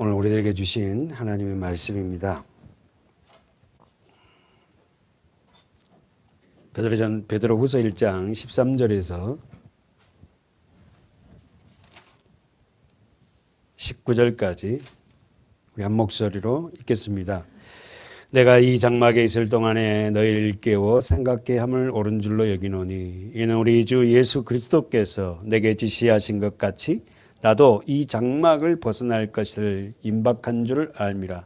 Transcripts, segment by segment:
오늘 우리들에게 주신 하나님의 말씀입니다. 베드로후서 1장 13절에서 19절까지 우리 한 목소리로 읽겠습니다. 내가 이 장막에 있을 동안에 너희를 깨워 생각게 함을 옳은 줄로 여기노니 이는 우리 주 예수 그리스도께서 내게 지시하신 것 같이 나도 이 장막을 벗어날 것을 임박한 줄 알미라.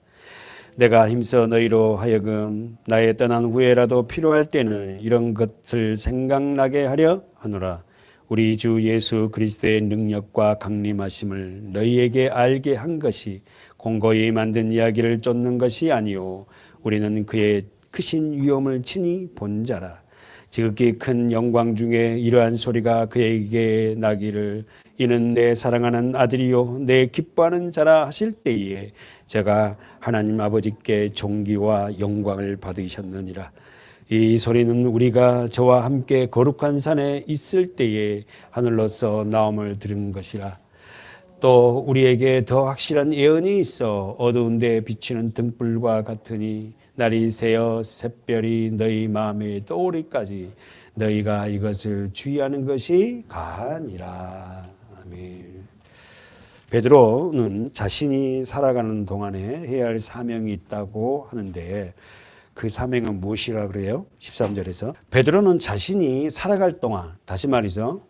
내가 힘써 너희로 하여금 나의 떠난 후에라도 필요할 때는 이런 것을 생각나게 하려 하노라. 우리 주 예수 그리스도의 능력과 강림하심을 너희에게 알게 한 것이 공고히 만든 이야기를 쫓는 것이 아니요 우리는 그의 크신 위엄을 친히 본 자라. 지극히 큰 영광 중에 이러한 소리가 그에게 나기를 이는 내 사랑하는 아들이요 내 기뻐하는 자라 하실 때에 제가 하나님 아버지께 존귀와 영광을 받으셨느니라. 이 소리는 우리가 저와 함께 거룩한 산에 있을 때에 하늘로서 나옴을 들은 것이라. 또 우리에게 더 확실한 예언이 있어 어두운 데 비치는 등불과 같으니 날이 새어 샛별이 너희 마음에 떠오르기까지 너희가 이것을 주의하는 것이 가니라. 아멘. 베드로는 자신이 살아가는 동안에 해야 할 사명이 있다고 하는데 그 사명은 무엇이라 그래요? 13절에서 베드로는 자신이 살아갈 동안, 다시 말해서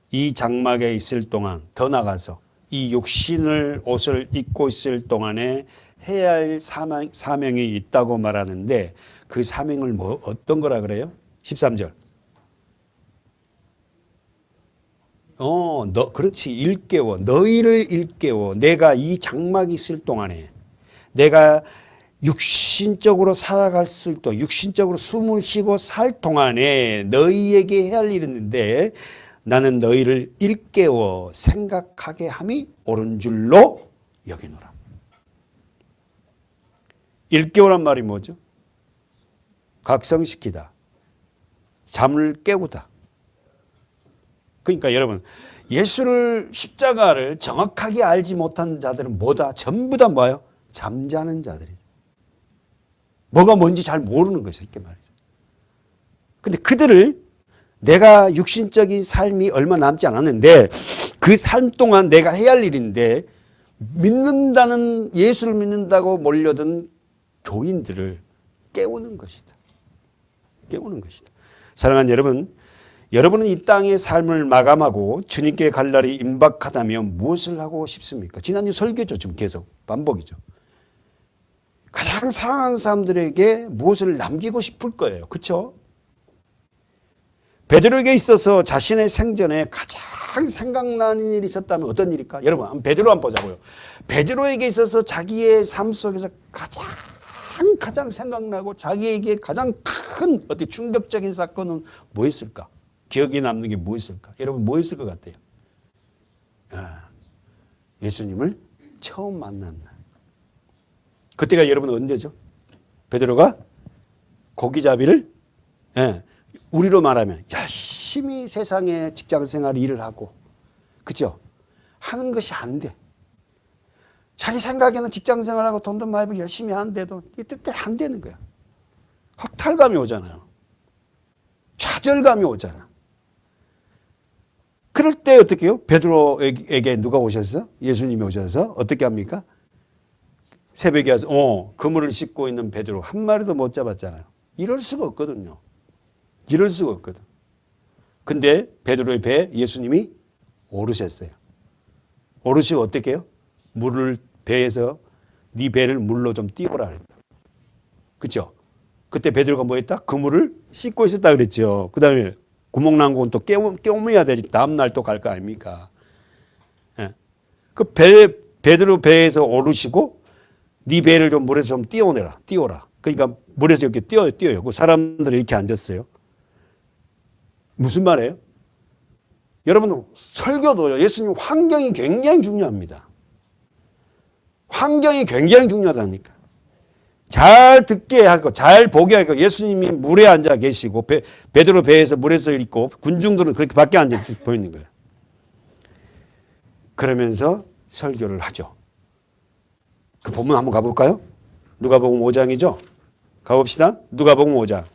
이 장막에 있을 동안, 더 나가서 이 육신을 옷을 입고 있을 동안에 해야 할 사명이 있다고 말하는데 그 사명을 어떤 거라 그래요? 13절. 그렇지. 일깨워. 너희를 일깨워. 내가 이 장막이 있을 동안에 내가 육신적으로 살아갈 수 있도록 육신적으로 숨을 쉬고 살 동안에 너희에게 해야 할 일이 있는데 나는 너희를 일깨워 생각하게 함이 옳은 줄로 여기노라. 일깨우란 말이 뭐죠? 각성시키다. 잠을 깨우다. 그러니까 여러분 예수를 십자가를 정확하게 알지 못한 자들은 뭐다? 전부 다 뭐예요? 잠자는 자들이죠. 뭐가 뭔지 잘 모르는 것이 이렇게 말이죠. 근데 그들을 내가 육신적인 삶이 얼마 남지 않았는데 그 삶 동안 내가 해야 할 일인데 믿는다는 예수를 믿는다고 몰려든 교인들을 깨우는 것이다. 깨우는 것이다. 사랑하는 여러분, 여러분은 이 땅의 삶을 마감하고 주님께 갈 날이 임박하다면 무엇을 하고 싶습니까? 지난주 설교죠. 지금 계속 반복이죠. 가장 사랑하는 사람들에게 무엇을 남기고 싶을 거예요. 그렇죠? 베드로에게 있어서 자신의 생전에 가장 생각나는 일이 있었다면 어떤 일일까? 여러분, 베드로 한번 보자고요. 베드로에게 있어서 자기의 삶 속에서 가장 생각나고 자기에게 가장 큰 어떤 충격적인 사건은 뭐였을까? 기억에 남는 게 뭐였을까? 여러분, 뭐였을 것 같아요? 예수님을 처음 만난 날. 그때가 여러분 언제죠? 베드로가 고기잡이를 우리로 말하면 열심히 세상에 직장생활 일을 하고 그렇죠? 하는 것이 안 돼. 자기 생각에는 직장생활하고 돈도 많이 벌고 열심히 하는데도 이 뜻대로 안 되는 거야. 허탈감이 오잖아요. 좌절감이 오잖아. 그럴 때 어떻게 해요? 베드로에게 누가 오셔서 예수님이 오셔서 어떻게 합니까? 새벽에 와서 그물을 씻고 있는 베드로 한 마리도 못 잡았잖아요. 이럴 수가 없거든요. 이럴 수가 없거든. 근데 베드로의 배에 예수님이 오르셨어요. 오르시고 어떻게 해요? 물을 배에서 네 배를 물로 좀 띄워라 그랬다. 그렇죠? 그때 베드로가 뭐 했다? 그물을 씻고 있었다 그랬죠. 그 다음에 구멍 난 건 또 깨우며야 되지. 다음날 또 갈 거 아닙니까? 예. 베드로 배에서 오르시고 네 배를 좀 물에서 좀 띄워라. 그러니까 물에서 이렇게 띄어요. 그 사람들이 이렇게 앉았어요. 무슨 말이에요? 여러분, 설교도요. 예수님 환경이 굉장히 중요합니다. 환경이 굉장히 중요하다니까. 잘 듣게 하고 잘 보게 하고 예수님이 물에 앉아 계시고 베드로 배에서 물에서 있고 군중들은 그렇게 밖에 앉아 보이는 거예요. 그러면서 설교를 하죠. 본문 한번 가볼까요? 누가복음 5장이죠. 가봅시다. 누가복음 5장.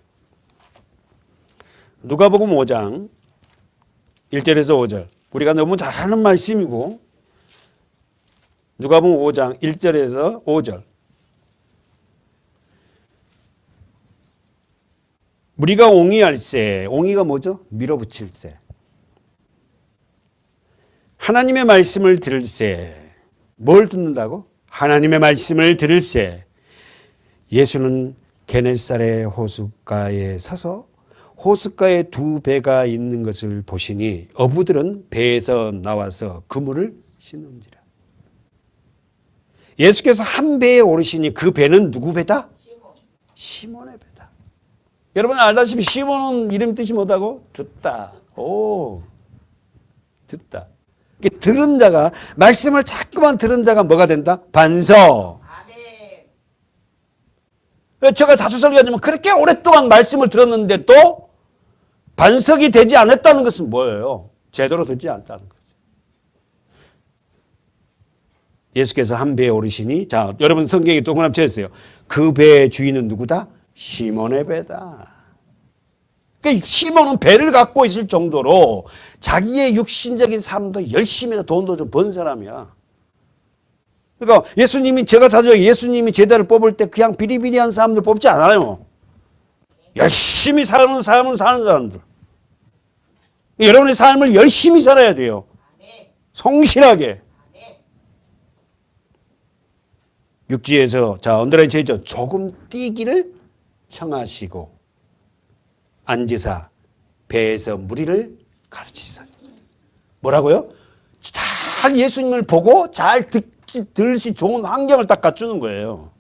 누가복음 5장 1절에서 5절. 우리가 너무 잘 아는 말씀이고 누가복음 5장 1절에서 5절. 우리가 옹이할세. 옹이가 뭐죠? 밀어붙일세. 하나님의 말씀을 들을세. 뭘 듣는다고? 하나님의 말씀을 들을세. 예수는 게네사렛 호숫가에 서서 호숫가에 두 배가 있는 것을 보시니 어부들은 배에서 나와서 그물을 씻는지라. 예수께서 한 배에 오르시니 그 배는 누구 배다? 시몬의 배다. 여러분 알다시피 시몬은 이름 뜻이 뭐다고? 듣다. 오, 듣다. 들은 자가, 말씀을 자꾸만 들은 자가 뭐가 된다? 반석. 제가 자주 설교하지만 그렇게 오랫동안 말씀을 들었는데 또 반석이 되지 않았다는 것은 뭐예요? 제대로 듣지 않았다는 거죠. 예수께서 한 배에 오르시니, 자, 여러분 성경에 동그라미 쳐주세요. 그 배의 주인은 누구다? 시몬의 배다. 그러니까 시몬은 배를 갖고 있을 정도로 자기의 육신적인 삶도 열심히 해서 돈도 좀 번 사람이야. 그러니까 예수님이, 제가 자주 예수님이 제자를 뽑을 때 그냥 비리비리한 사람들 뽑지 않아요. 열심히 사는 사람들. 여러분의 삶을 열심히 살아야 돼요. 성실하게. 육지에서, 자, 언더라인 제죠. 조금 뛰기를 청하시고 앉으사 배에서 무리를 가르치시니. 뭐라고요? 잘 예수님을 보고 잘 들을 수 좋은 환경을 딱 갖추는 거예요.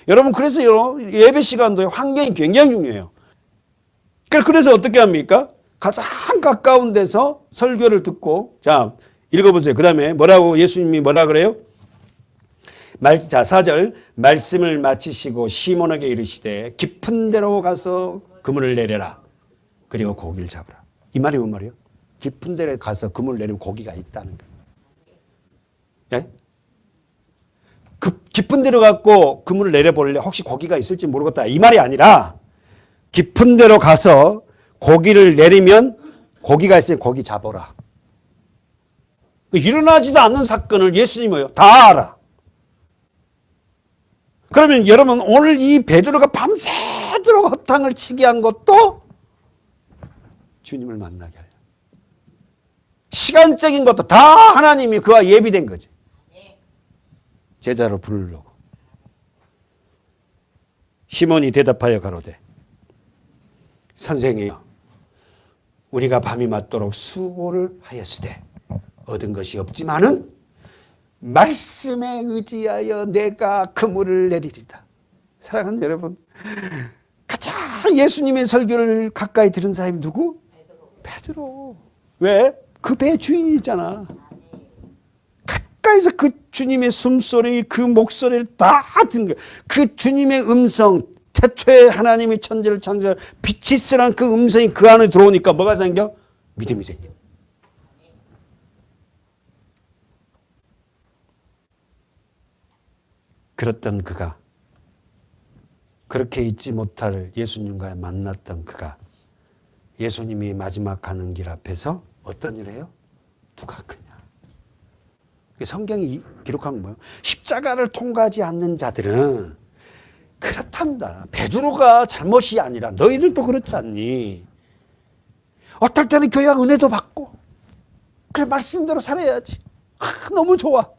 여러분 그래서요, 예배 시간도 환경이 굉장히 중요해요. 그래서 어떻게 합니까? 가장 가까운 데서 설교를 듣고, 자, 읽어보세요. 그 다음에 뭐라고, 예수님이 뭐라 그래요? 자, 4절. 말씀을 마치시고 시몬에게 이르시되 깊은 데로 가서 그물을 내려라. 그리고 고기를 잡으라. 이 말이 뭔 말이에요? 깊은 데로 가서 그물을 내리면 고기가 있다는 거예요. 예? 깊은 데로 갖고 그물을 내려볼래? 혹시 고기가 있을지 모르겠다. 이 말이 아니라 깊은 데로 가서 고기를 내리면 고기가 있으면 고기 잡아라. 일어나지도 않는 사건을 예수님이요 다 알아. 그러면 여러분 오늘 이 베드로가 밤새도록 허탕을 치게 한 것도 주님을 만나게 하려. 시간적인 것도 다 하나님이 그와 예비된 거지. 제자로 부르려고. 시몬이 대답하여 가로되 선생이여 우리가 밤이 맞도록 수고를 하였으되 얻은 것이 없지만은 말씀에 의지하여 내가 그물을 내리리다. 사랑하는 여러분, 가장 예수님의 설교를 가까이 들은 사람이 누구? 베드로. 왜? 그 배 주인이잖아. 가까이서 그 주님의 숨소리, 그 목소리를 다 듣는 거야. 그 주님의 음성, 태초에 하나님이 천지를 창조한 빛이 쓰란 그 음성이 그 안에 들어오니까 뭐가 생겨? 믿음이 생겨. 그랬던 그가, 그렇게 잊지 못할 예수님과 만났던 그가 예수님이 마지막 가는 길 앞에서 어떤 일을 해요? 누가 크냐? 성경이 기록한 거예요. 십자가를 통과하지 않는 자들은 그렇단다. 베드로가 잘못이 아니라 너희들도 그렇지 않니? 어떨 때는 교회가 은혜도 받고 그래 말씀대로 살아야지. 너무 좋아.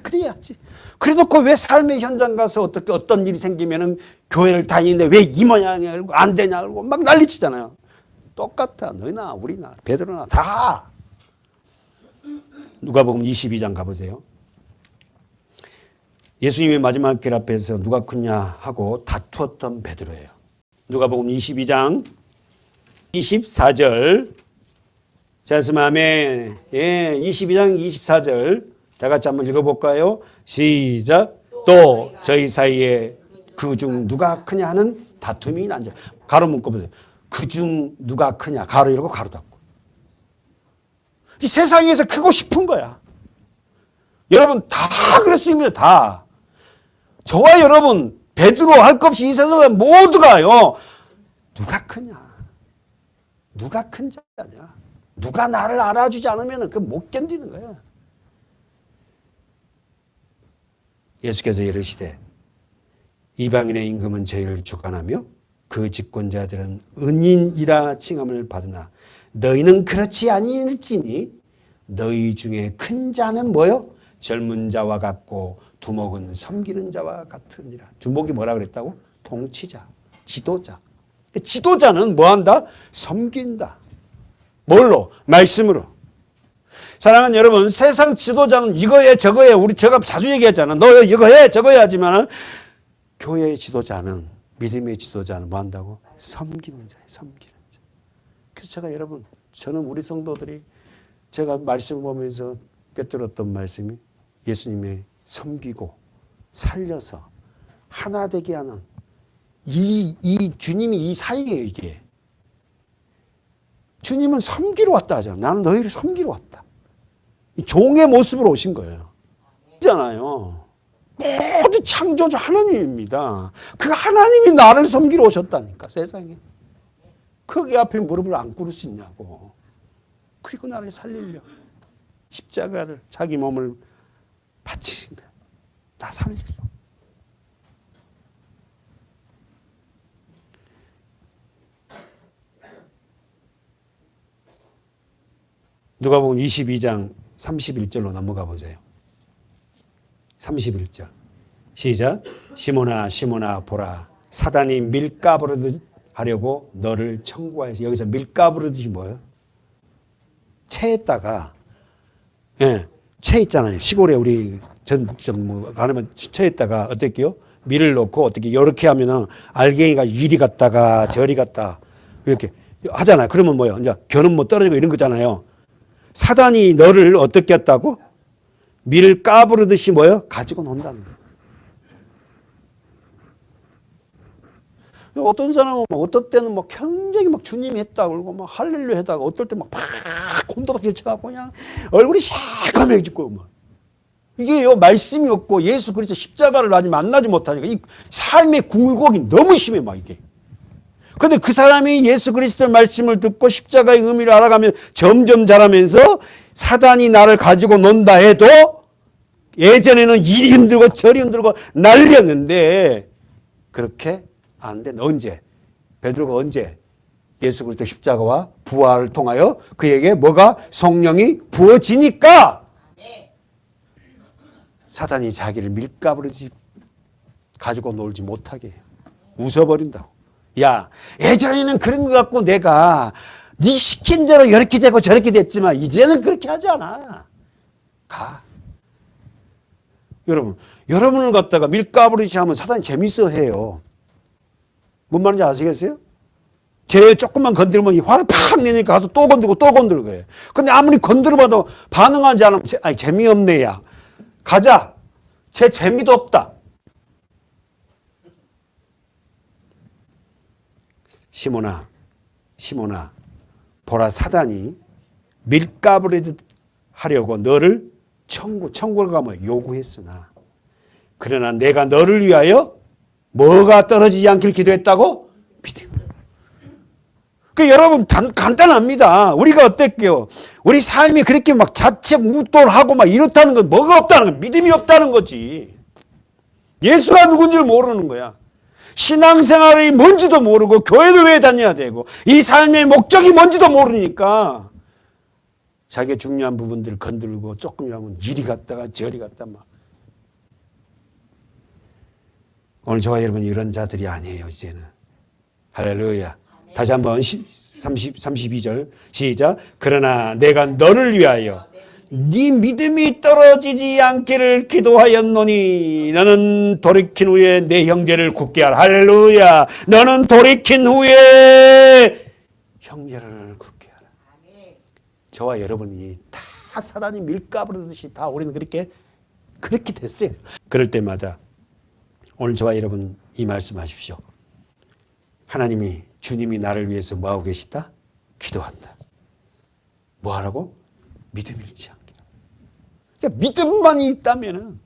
그래야지. 그래놓고 왜 삶의 현장 가서 어떤 일이 생기면은 교회를 다니는데 왜 이 모양이고 안 되냐고 막 난리치잖아요. 똑같아. 너희나 우리나 베드로나 다. 누가복음 22장 가보세요. 예수님의 마지막 길 앞에서 누가 크냐 하고 다투었던 베드로예요. 누가복음 22장 24절. 자, 말씀 아멘. 예, 22장 24절. 다 같이 한번 읽어볼까요? 시작. 또 저희 사이에 그중 누가 크냐 하는 다툼이 난자. 가로 묶어보세요. 그중 누가 크냐. 가로 열고 가로 닫고. 이 세상에서 크고 싶은 거야. 여러분 다 그랬습니다. 다. 저와 여러분 베드로 할 것 없이 이 세상에 모두가요. 누가 크냐? 누가 큰 자냐? 누가 나를 알아주지 않으면 그 못 견디는 거야. 예수께서 이르시되 이방인의 임금은 죄를 주관하며 그 집권자들은 은인이라 칭함을 받으나 너희는 그렇지 아니할지니 너희 중에 큰 자는 뭐요? 젊은 자와 같고 두목은 섬기는 자와 같으니라. 두목이 뭐라 그랬다고? 통치자, 지도자. 지도자는 뭐한다? 섬긴다. 뭘로? 말씀으로. 사랑하는 여러분, 세상 지도자는 이거 해 저거 해. 제가 자주 얘기하잖아. 너 이거 해 저거 해 하지만 교회의 지도자는, 믿음의 지도자는 뭐 한다고? 섬기는 자예요. 섬기는 자. 그래서 저는 우리 성도들이 제가 말씀을 보면서 꿰뚫었던 말씀이 예수님의 섬기고 살려서 하나 되게 하는 이 주님이 이 사이에요, 이게. 주님은 섬기러 왔다 하잖아요. 나는 너희를 섬기러 왔다. 종의 모습으로 오신 거예요. 있잖아요. 모두 창조주 하나님입니다. 그 하나님이 나를 섬기러 오셨다니까, 세상에. 거기 앞에 무릎을 안 꿇을 수 있냐고. 그리고 나를 살리려 십자가를, 자기 몸을 바치신 거예요. 나 살리려. 누가복음 22장 31절로 넘어가 보세요. 31절. 시작. 시몬아 시몬아 보라 사단이 밀가부르듯 하려고 너를 청구하여서. 여기서 밀가부르듯이 뭐예요? 채에다가, 예, 채 있잖아요. 시골에 우리 뭐 가면 채에다가 어떻게요? 밀을 넣고 어떻게 이렇게 하면은 알갱이가 이리 갔다가 저리 갔다 이렇게 하잖아요. 그러면 뭐예요? 이제 겨는 뭐 떨어지고 이런 거잖아요. 사단이 너를 어떻게 했다고? 밀을 까부르듯이 뭐예요? 가지고 논다는 거예요. 어떤 사람은 어떨 때는 막 굉장히 막 주님이 했다 그러고 막 할렐루야 했다가 어떨 때 막 곰돌이를 쳐갖고 그냥 얼굴이 새까매지고 막. 이게요, 말씀이 없고 예수 그리스도 십자가를 아직 만나지 못하니까 이 삶의 굴곡이 너무 심해 막 이게. 그런데 그 사람이 예수 그리스도의 말씀을 듣고 십자가의 의미를 알아가면 점점 자라면서 사단이 나를 가지고 논다 해도 예전에는 이리 흔들고 저리 흔들고 난리였는데 그렇게 안 돼. 언제? 베드로가 언제? 예수 그리스도 십자가와 부활을 통하여 그에게 뭐가? 성령이 부어지니까 사단이 자기를 밀가부르지 가지고 놀지 못하게 해요. 웃어버린다고. 야, 예전에는 그런 것 같고 내가 네 시킨 대로 이렇게 되고 저렇게 됐지만 이제는 그렇게 하지 않아. 가. 여러분을 갖다가 밀가부르지 하면 사단이 재밌어 해요. 뭔 말인지 아시겠어요? 쟤 조금만 건드리면 화를 팍 내니까 가서 또 건들고 또 건들고 해요. 근데 아무리 건드려봐도 반응하지 않으면 재미없네, 야. 가자. 쟤 재미도 없다. 시몬아, 시몬아, 보라 사단이 밀가부르듯 하려고 너를 청구를 가면 요구했으나 그러나 내가 너를 위하여 뭐가 떨어지지 않길 기도했다고? 믿음. 그 여러분 간단합니다. 우리가 어땠게요? 우리 삶이 그렇게 막 자책 우돌하고 막 이렇다는 건 뭐가 없다는 거야? 믿음이 없다는 거지. 예수가 누군지를 모르는 거야. 신앙생활이 뭔지도 모르고 교회를 왜 다녀야 되고 이 삶의 목적이 뭔지도 모르니까 자기의 중요한 부분들을 건들고 조금이라면 이리 갔다가 저리 갔다 막. 오늘 저와 여러분이 이런 자들이 아니에요, 이제는. 할렐루야. 다시 한번 32절 시작. 그러나 내가 너를 위하여 네 믿음이 떨어지지 않기를 기도하였노니 너는 돌이킨 후에 내 형제를 굳게 하라. 할렐루야. 너는 돌이킨 후에 형제를 굳게 하라. 저와 여러분이 다 사단이 밀가부르듯이 다 우리는 그렇게 됐어요. 그럴 때마다 오늘 저와 여러분 이 말씀하십시오. 하나님이 주님이 나를 위해서 뭐하고 계시다? 기도한다. 뭐하라고? 믿음 잃지 않게. 그러니까 믿음만 있다면.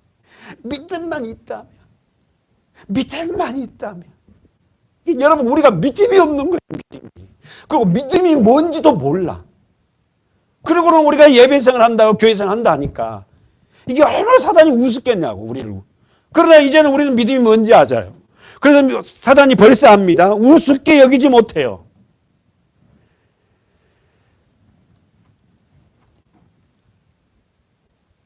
여러분, 우리가 믿음이 없는 거예요, 믿음이. 그리고 믿음이 뭔지도 몰라. 그리고는 우리가 예배생을 한다고, 교회생을 한다 하니까 이게 얼마나 사단이 우습겠냐고, 우리를. 그러나 이제는 우리는 믿음이 뭔지 알아요. 그래서 사단이 벌써 압니다. 우습게 여기지 못해요.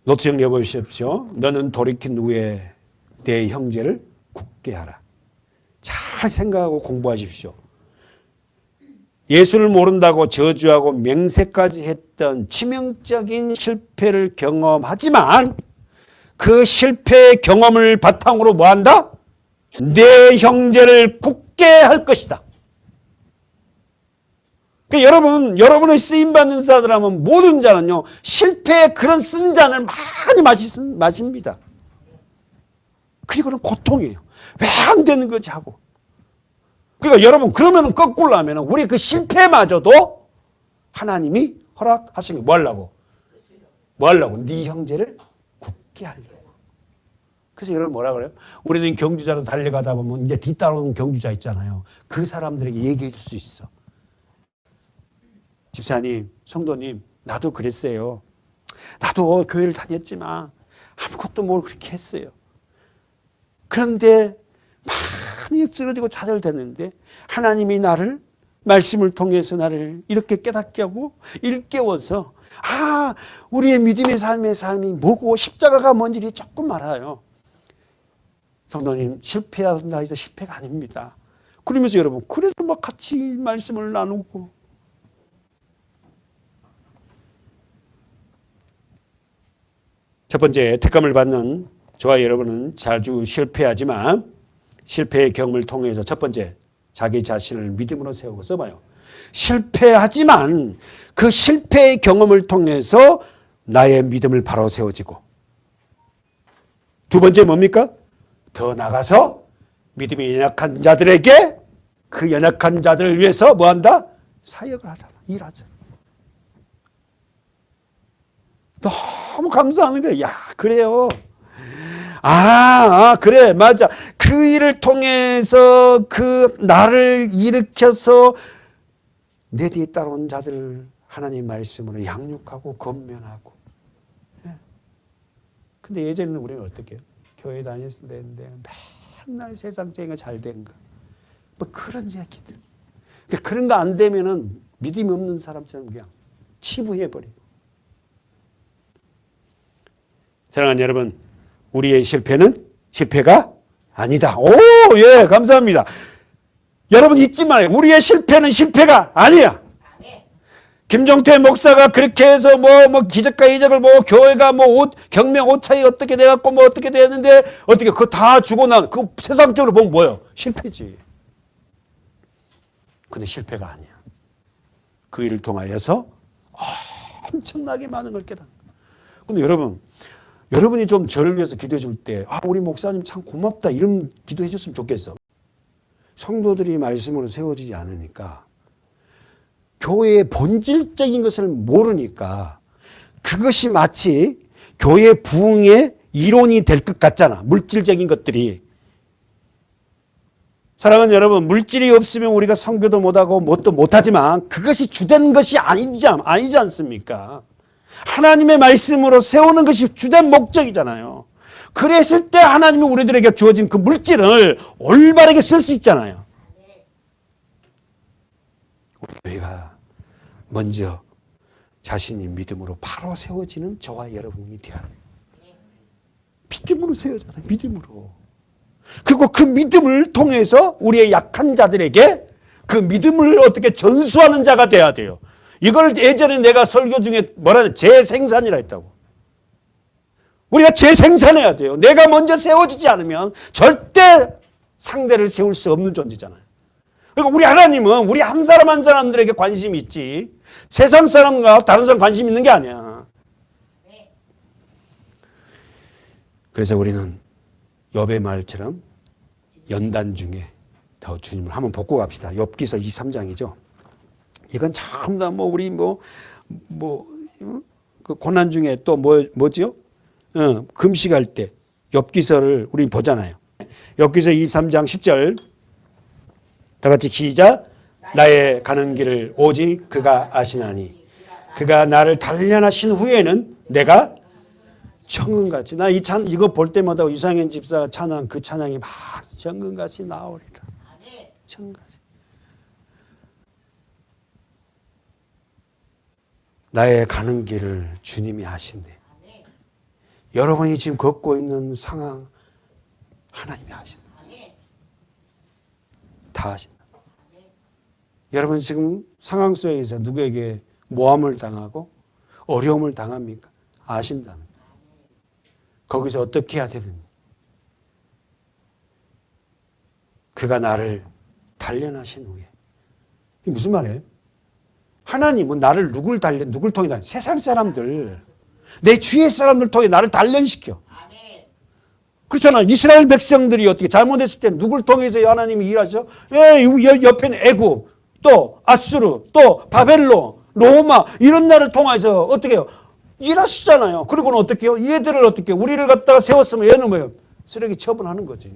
노트형 여보십시오. 너는 돌이킨 후에 내 형제를 굳게 하라. 잘 생각하고 공부하십시오. 예수를 모른다고 저주하고 맹세까지 했던 치명적인 실패를 경험하지만 그 실패의 경험을 바탕으로 뭐한다? 내 형제를 굳게 할 것이다. 그러니까 여러분의 쓰임받는 자들하면 모든 자는요, 실패의 그런 쓴 잔을 많이 마십니다. 그리고는 고통이에요. 왜 안 되는 거지 하고. 그러니까 여러분, 그러면 거꾸로 하면 우리 그 실패마저도 하나님이 허락하시면 뭐 하려고? 네 형제를 굳게 하려고. 그래서 여러분 뭐라 그래요? 우리는 경주자로 달려가다 보면 이제 뒤따라오는 경주자 있잖아요. 그 사람들에게 얘기해 줄 수 있어. 집사님, 성도님, 나도 그랬어요. 나도 교회를 다녔지만 아무것도 뭘 그렇게 했어요. 그런데 많이 쓰러지고 좌절됐는데 하나님이 나를 말씀을 통해서 나를 이렇게 깨닫게 하고 일깨워서 우리의 믿음의 삶이 뭐고 십자가가 뭔지 조금 알아요. 성도님, 실패한다 해서 실패가 아닙니다. 그러면서 여러분, 그래서 막 같이 말씀을 나누고. 첫 번째, 택감을 받는 저와 여러분은 자주 실패하지만 실패의 경험을 통해서 첫 번째, 자기 자신을 믿음으로 세우고 써봐요. 실패하지만 그 실패의 경험을 통해서 나의 믿음을 바로 세워지고. 두 번째 뭡니까? 더 나가서 믿음이 연약한 자들에게 그 연약한 자들을 위해서 뭐한다? 사역을 하잖아. 일하자. 너무 감사하는 거예요. 야, 그래요. 그래, 맞아. 그 일을 통해서 그 나를 일으켜서 내 뒤에 따라온 자들을 하나님 말씀으로 양육하고 건면하고. 근데 예전에는 우리는 어떻게 해요? 교회 다녔을 때인데 맨날 세상적인 거 잘 된 거. 뭐 그런 얘기들. 그런 거 안 되면은 믿음이 없는 사람처럼 그냥 치부해버리고. 사랑하는 여러분, 우리의 실패는 실패가 아니다. 예, 감사합니다. 여러분 잊지 마요. 우리의 실패는 실패가 아니야. 김종태 목사가 그렇게 해서 기적과 이적을 교회가 경매 오차이 어떻게 돼갖고 어떻게 됐는데 어떻게 그거 다 주고 난 그 세상적으로 보면 뭐예요? 실패지. 근데 실패가 아니야. 그 일을 통하여서 엄청나게 많은 걸 깨닫는 거야. 근데 여러분이 좀 저를 위해서 기도해 줄 때, 우리 목사님 참 고맙다, 이런 기도해 줬으면 좋겠어. 성도들이 말씀으로 세워지지 않으니까, 교회의 본질적인 것을 모르니까, 그것이 마치 교회 부흥의 이론이 될 것 같잖아. 물질적인 것들이. 사랑하는 여러분, 물질이 없으면 우리가 선교도 못하고 뭣도 못하지만, 그것이 주된 것이 아니지 않습니까? 하나님의 말씀으로 세우는 것이 주된 목적이잖아요. 그랬을 때 하나님이 우리들에게 주어진 그 물질을 올바르게 쓸 수 있잖아요. 우리가 먼저 자신이 믿음으로 바로 세워지는 저와 여러분이 되어야 돼요. 믿음으로 세워잖아요. 믿음으로. 그리고 그 믿음을 통해서 우리의 약한 자들에게 그 믿음을 어떻게 전수하는 자가 돼야 돼요. 이걸 예전에 내가 설교 중에 재생산이라 했다고. 우리가 재생산해야 돼요. 내가 먼저 세워지지 않으면 절대 상대를 세울 수 없는 존재잖아요. 그러니까 우리 하나님은 우리 한 사람 한 사람들에게 관심이 있지 세상 사람과 다른 사람 관심 있는 게 아니야. 그래서 우리는 욥의 말처럼 연단 중에 더 주님을 한번 복고 갑시다. 욥기서 23장이죠. 이건 참 다 우리 그 고난 중에 또 뭐지요? 금식할 때 욥기서를 우리 보잖아요. 욥기서 23장 10절 다 같이 시작. 나의 가는 길을 오직 그가 아시나니 그가 나를 단련하신 후에는 내가 정금같이. 나 이거 볼 때마다 유상현 집사 찬양, 그 찬양이 막 정금같이 나오리라. 정금같이. 나의 가는 길을 주님이 아신대. 여러분이 지금 걷고 있는 상황 하나님이 아신다. 다 아신다. 여러분 지금 상황 속에서 누구에게 모함을 당하고 어려움을 당합니까? 아신다는 거예요. 거기서 어떻게 해야 되든지 그가 나를 단련하신 후에. 이게 무슨 말이에요? 하나님은 나를 누굴 통해 단련? 세상 사람들, 내 주위의 사람들 통해 나를 단련시켜. 그렇잖아. 이스라엘 백성들이 어떻게 잘못했을 때 누굴 통해서 하나님이 일하죠? 옆에는 애굽, 또 아수르, 또 바벨론, 로마 이런 나라를 통해서 어떻게 해요? 일하시잖아요. 그리고는 어떻게 해요? 얘들을 어떻게 해요? 우리를 갖다가 세웠으면 얘는 뭐예요? 쓰레기 처분하는 거지.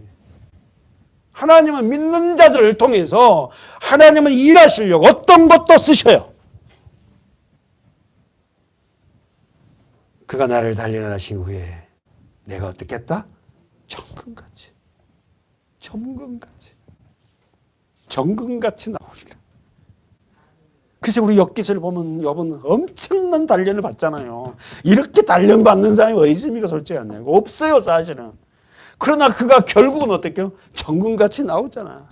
하나님은 믿는 자들을 통해서 하나님은 일하시려고 어떤 것도 쓰셔요. 그가 나를 단련하신 후에 내가 어떻게 했다? 정금같이 나오리라. 그래서 우리 욥기서를 보면 욥은 엄청난 단련을 받잖아요. 이렇게 단련받는 사람이 어디 있습니까? 솔직히 안 돼요. 없어요, 사실은. 그러나 그가 결국은 어떻게 해요? 정금같이 나오잖아.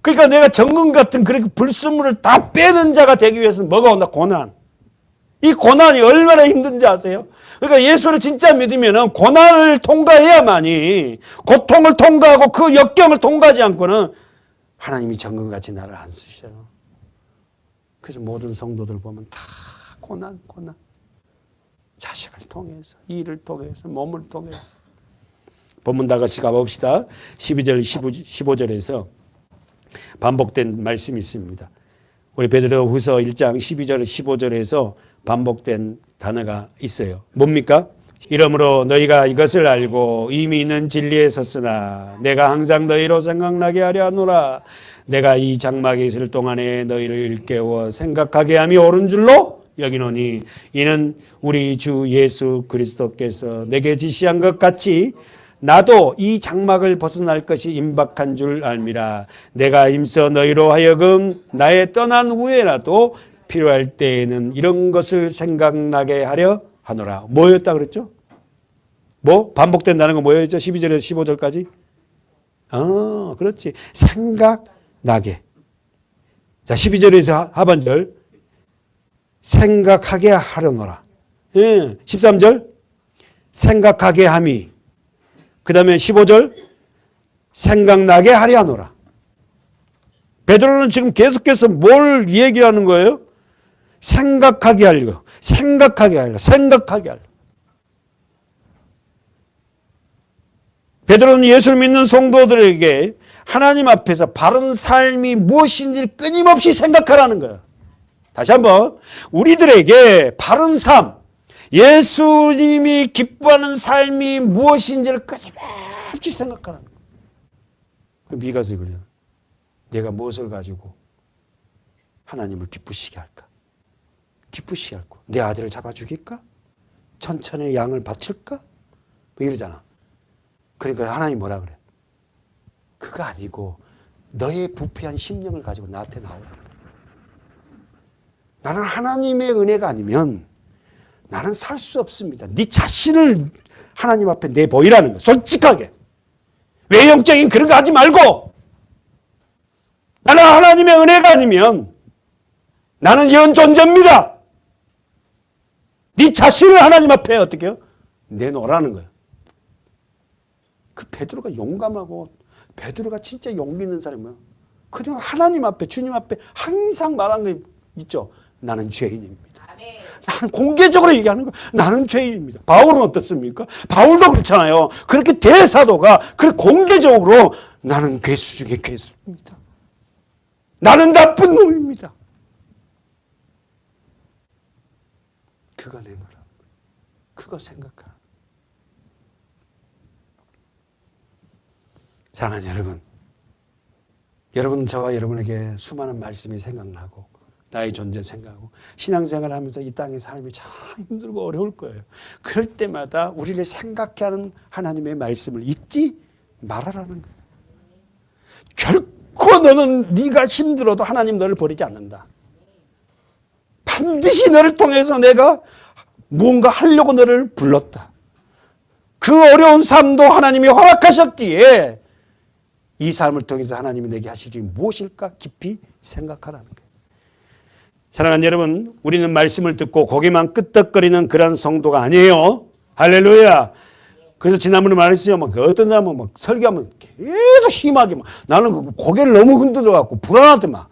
그러니까 내가 정금 같은 그렇게 불순물을 다 빼는 자가 되기 위해서는 뭐가 온다? 고난. 이 고난이 얼마나 힘든지 아세요? 그러니까 예수를 진짜 믿으면 고난을 통과해야만이, 고통을 통과하고 그 역경을 통과하지 않고는 하나님이 정금같이 나를 안 쓰셔요. 그래서 모든 성도들 보면 다 고난. 자식을 통해서, 일을 통해서, 몸을 통해서. 본문 다 같이 가봅시다. 12절, 15절에서 반복된 말씀이 있습니다. 우리 베드로 후서 1장 12절, 15절에서 반복된 단어가 있어요. 뭡니까? 이러므로 너희가 이것을 알고 이미 있는 진리에 섰으나 내가 항상 너희로 생각나게 하려 하노라. 내가 이 장막에 있을 동안에 너희를 일깨워 생각하게 함이 옳은 줄로 여기노니 이는 우리 주 예수 그리스도께서 내게 지시한 것 같이 나도 이 장막을 벗어날 것이 임박한 줄 알미라. 내가 임서 너희로 하여금 나의 떠난 후에라도 필요할 때에는 이런 것을 생각나게 하려 하노라. 뭐였다 그랬죠? 뭐? 반복된다는 건 뭐였죠? 12절에서 15절까지? 그렇지. 생각나게. 자, 12절에서 하반절. 생각하게 하려노라. 13절. 생각하게 함이. 그 다음에 15절. 생각나게 하려 하노라. 베드로는 지금 계속해서 뭘 얘기하는 거예요? 생각하게 하려고. 베드로는 예수를 믿는 성도들에게 하나님 앞에서 바른 삶이 무엇인지 끊임없이 생각하라는 거예요. 다시 한번 우리들에게 바른 삶, 예수님이 기뻐하는 삶이 무엇인지를 끊임없이 생각하라는 거예요. 그럼 미가서 이거죠. 내가 무엇을 가지고 하나님을 기쁘시게 할까? 기쁘시게 할까? 내 아들을 잡아 죽일까? 천천의 양을 바칠까? 뭐 이러잖아. 그러니까 하나님 뭐라 그래? 그거 아니고 너의 부패한 심령을 가지고 나한테 나오라. 나는 하나님의 은혜가 아니면 나는 살 수 없습니다. 네 자신을 하나님 앞에 내보이라는 거야. 솔직하게. 외형적인 그런 거 하지 말고 나는 하나님의 은혜가 아니면 나는 이런 존재입니다. 네 자신을 하나님 앞에 어떻게 해요? 내놓으라는 거예요. 그 베드로가 용감하고 베드로가 진짜 용 믿는 사람이에요. 그냥 하나님 앞에 주님 앞에 항상 말한 게 있죠. 나는 죄인입니다. 나는 공개적으로 얘기하는 거예요. 나는 죄인입니다. 바울은 어떻습니까? 바울도 그렇잖아요. 그렇게 대사도가 그렇게 공개적으로 나는 괴수 중에 괴수입니다. 나는 나쁜 놈입니다. 그가 내놓으라. 그가 생각하라. 사랑하는 여러분, 여러분 저와 여러분에게 수많은 말씀이 생각나고 나의 존재 생각하고 신앙생활을 하면서 이 땅의 삶이 참 힘들고 어려울 거예요. 그럴 때마다 우리를 생각해 하는 하나님의 말씀을 잊지 말아라는 거예요. 결코 너는 네가 힘들어도 하나님 너를 버리지 않는다. 반드시 너를 통해서 내가 무언가 하려고 너를 불렀다. 그 어려운 삶도 하나님이 허락하셨기에 이 삶을 통해서 하나님이 내게 하실 일이 무엇일까 깊이 생각하라는 거예요. 사랑하는 여러분, 우리는 말씀을 듣고 고개만 끄덕거리는 그런 성도가 아니에요. 할렐루야. 그래서 지난번에 말했어요. 어떤 사람은 설교하면 계속 심하게 나는 고개를 너무 흔들어 갖고 불안하더만.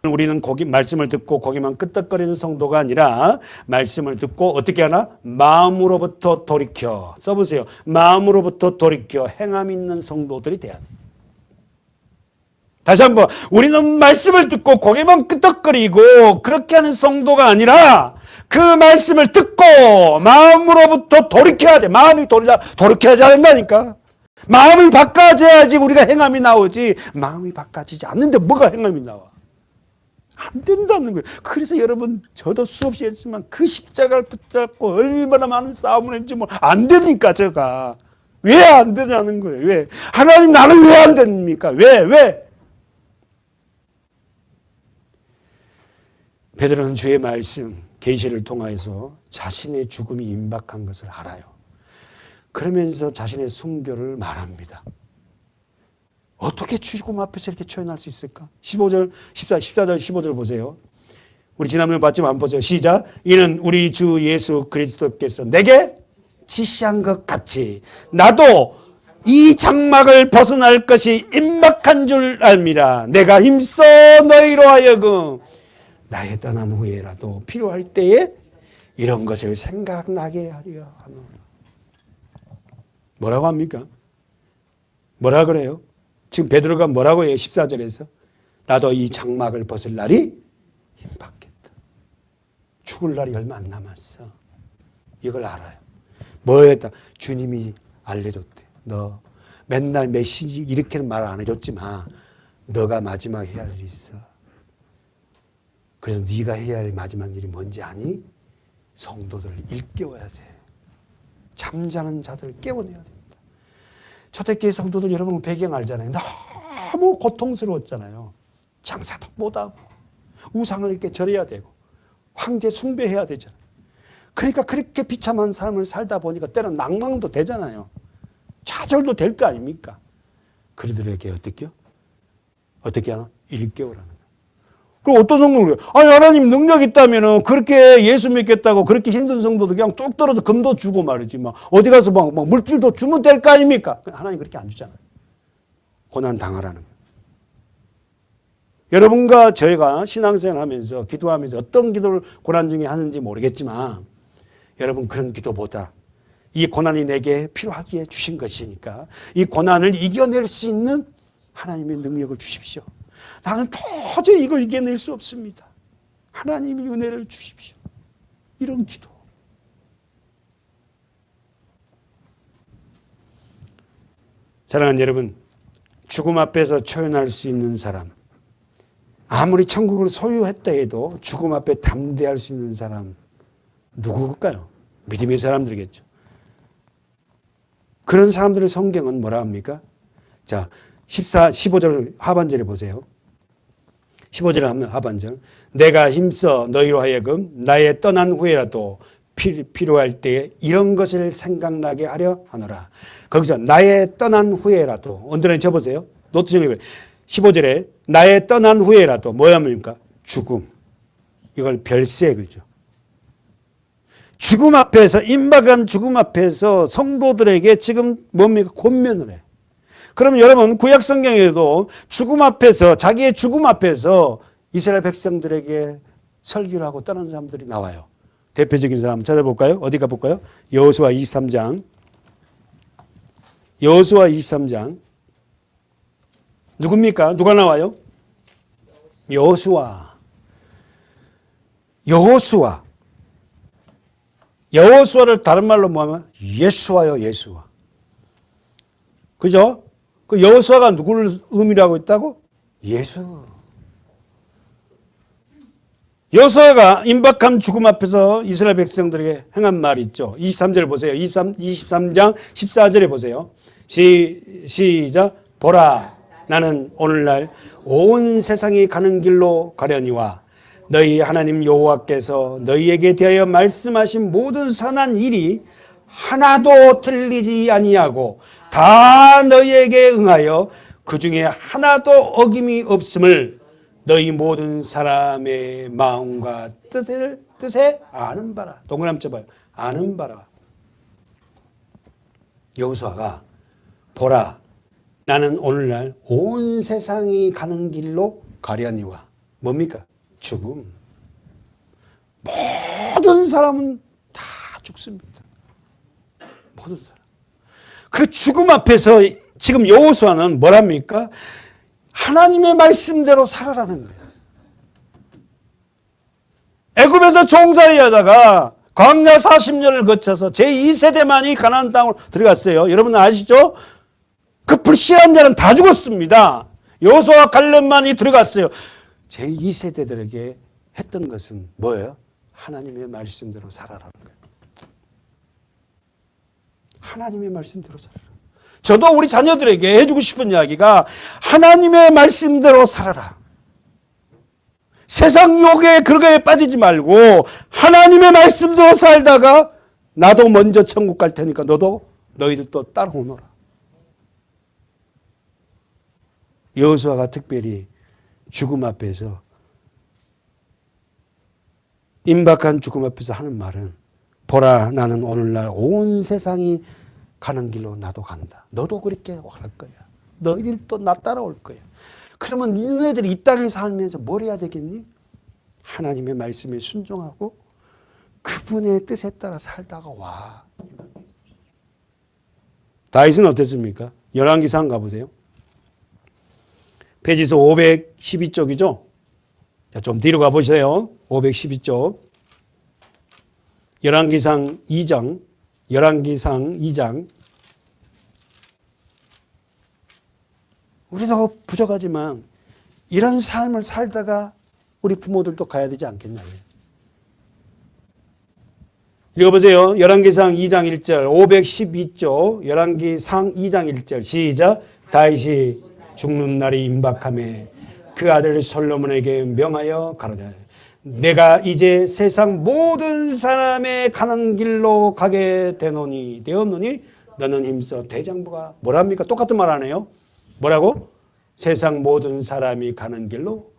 우리는 말씀을 듣고 고개만 끄덕거리는 성도가 아니라 말씀을 듣고 어떻게 하나? 마음으로부터 돌이켜. 써보세요. 마음으로부터 돌이켜 행함 있는 성도들이 돼야 돼. 다시 한번 우리는 말씀을 듣고 고개만 끄덕거리고 그렇게 하는 성도가 아니라 그 말씀을 듣고 마음으로부터 돌이켜야 돼. 마음이 돌이켜야지 된다니까. 마음이 바꿔져야지 우리가 행함이 나오지. 마음이 바꿔지지 않는데 뭐가 행함이 나와? 안 된다는 거예요. 그래서 여러분 저도 수없이 했지만 그 십자가를 붙잡고 얼마나 많은 싸움을 했는지 안 되니까 제가. 왜 안 되냐는 거예요. 왜? 하나님 나는 왜 안 됩니까? 왜? 베드로는 주의 말씀 계시를 통하여서 자신의 죽음이 임박한 것을 알아요. 그러면서 자신의 순교를 말합니다. 어떻게 죽음 앞에서 이렇게 초연할 수 있을까? 14절, 15절 보세요. 우리 지난번에 봤지만 한번 보세요. 시작. 이는 우리 주 예수 그리스도께서 내게 지시한 것 같이 나도 이 장막을 벗어날 것이 임박한 줄 알미라. 내가 힘써 너희로 하여금 나의 떠난 후에라도 필요할 때에 이런 것을 생각나게 하려 하노라. 뭐라고 합니까? 뭐라 그래요? 지금 베드로가 뭐라고 해요? 14절에서 나도 이 장막을 벗을 날이 임박했다. 죽을 날이 얼마 안 남았어. 이걸 알아요. 뭐였다? 주님이 알려줬대. 너 맨날 메시지 이렇게는 말 안 해줬지만 너가 마지막 해야 할 일이 있어. 그래서 네가 해야 할 마지막 일이 뭔지 아니? 성도들을 일깨워야 돼. 잠자는 자들을 깨워내야 됩니다. 초대교회 성도들 여러분 배경 알잖아요. 너무 고통스러웠잖아요. 장사도 못하고 우상을 이렇게 절해야 되고 황제 숭배해야 되잖아요. 그러니까 그렇게 비참한 삶을 살다 보니까 때로는 낭망도 되잖아요. 좌절도 될 거 아닙니까? 그들에게 어떻게 하나? 일깨우라는 거예요. 그럼 어떤 성도는 그래요? 아니 하나님 능력 있다면은 그렇게 예수 믿겠다고 그렇게 힘든 성도도 그냥 뚝 떨어서 금도 주고 말이지 어디 가서 막 물질도 주면 될 거 아닙니까? 하나님 그렇게 안 주잖아요. 고난 당하라는 거예요. 여러분과 저희가 신앙생활 하면서 기도하면서 어떤 기도를 고난 중에 하는지 모르겠지만 여러분 그런 기도보다 이 고난이 내게 필요하기에 주신 것이니까 이 고난을 이겨낼 수 있는 하나님의 능력을 주십시오. 나는 도저히 이걸 이겨낼 수 없습니다. 하나님이 은혜를 주십시오. 이런 기도. 사랑하는 여러분, 죽음 앞에서 초연할 수 있는 사람, 아무리 천국을 소유했다 해도 죽음 앞에 담대할 수 있는 사람 누구일까요? 믿음의 사람들이겠죠. 그런 사람들의 성경은 뭐라 합니까? 자, 15절 하반절에 보세요. 15절 하반절. 내가 힘써 너희로 하여금 나의 떠난 후에라도 필요할 때에 이런 것을 생각나게 하려 하노라. 거기서 나의 떠난 후에라도 언더라인 쳐보세요. 노트 정리 15절에 나의 떠난 후에라도 뭐야 뭡니까? 죽음. 이걸 별세 그죠. 죽음 앞에서 임박한 죽음 앞에서 성도들에게 지금 뭡니까? 권면을 해. 그러면 여러분 구약 성경에도 죽음 앞에서 자기의 죽음 앞에서 이스라엘 백성들에게 설교를 하고 떠난 사람들이 나와요. 대표적인 사람 찾아볼까요? 어디 가볼까요? 여호수아 23장. 여호수아 23장. 누굽니까? 누가 나와요? 여호수아. 여호수아를 다른 말로 뭐하면 예수와요, 예수와. 그죠? 그 여호수아가 누구를 의미하고 있다고? 예수. 여호수아가 임박한 죽음 앞에서 이스라엘 백성들에게 행한 말이 있죠. 23절 보세요. 23장 14절에 보세요. 시작. 보라, 나는 오늘날 온 세상이 가는 길로 가려니와 너희 하나님 여호와께서 너희에게 대하여 말씀하신 모든 선한 일이 하나도 틀리지 아니하고 다 너희에게 응하여 그 중에 하나도 어김이 없음을 너희 모든 사람의 마음과 뜻에 아는 바라. 동그라미 쳐봐요. 아는 바라. 여호수아가 보라, 나는 오늘날 온 세상이 가는 길로 가려니와 뭡니까? 죽음. 모든 사람은 다 죽습니다. 모든 사람. 그 죽음 앞에서 지금 여호수아는 뭐랍니까? 하나님의 말씀대로 살아라는 거예요. 애굽에서 종살이 하다가 광야 40년을 거쳐서 제2세대만이 가나안 땅으로 들어갔어요. 여러분 아시죠? 그 불신한 자는 다 죽었습니다. 여호수아와 갈렙만이 들어갔어요. 제2세대들에게 했던 것은 뭐예요? 하나님의 말씀대로 살아라는 거예요. 하나님의 말씀대로 살아라. 저도 우리 자녀들에게 해주고 싶은 이야기가 하나님의 말씀대로 살아라. 세상 욕에 그러게 빠지지 말고 하나님의 말씀대로 살다가 나도 먼저 천국 갈 테니까 너희들도 따라오너라. 여호수아가 특별히 죽음 앞에서 임박한 죽음 앞에서 하는 말은 보라, 나는 오늘날 온 세상이 가는 길로 나도 간다. 너도 그렇게 갈 거야. 너희들도 나 따라올 거야. 그러면 너희들이 이 땅에 살면서 뭘 해야 되겠니? 하나님의 말씀에 순종하고 그분의 뜻에 따라 살다가 와. 다윗은 어땠습니까? 열왕기상 가보세요. 페이지서 512쪽이죠. 자, 좀 뒤로 가보세요. 512쪽. 열왕기상 2장. 열왕기상 2장. 우리도 부족하지만 이런 삶을 살다가 우리 부모들도 가야 되지 않겠냐고요. 읽어보세요. 열왕기상 2장 1절 512쪽 열왕기상 2장 1절 시작. 다윗이 죽는 날이 임박하매 그 아들 솔로몬에게 명하여 가로되 내가 이제 세상 모든 사람의 가는 길로 가게 되었노니 너는 힘써 대장부가 뭐랍니까? 똑같은 말 안 해요. 뭐라고? 세상 모든 사람이 가는 길로.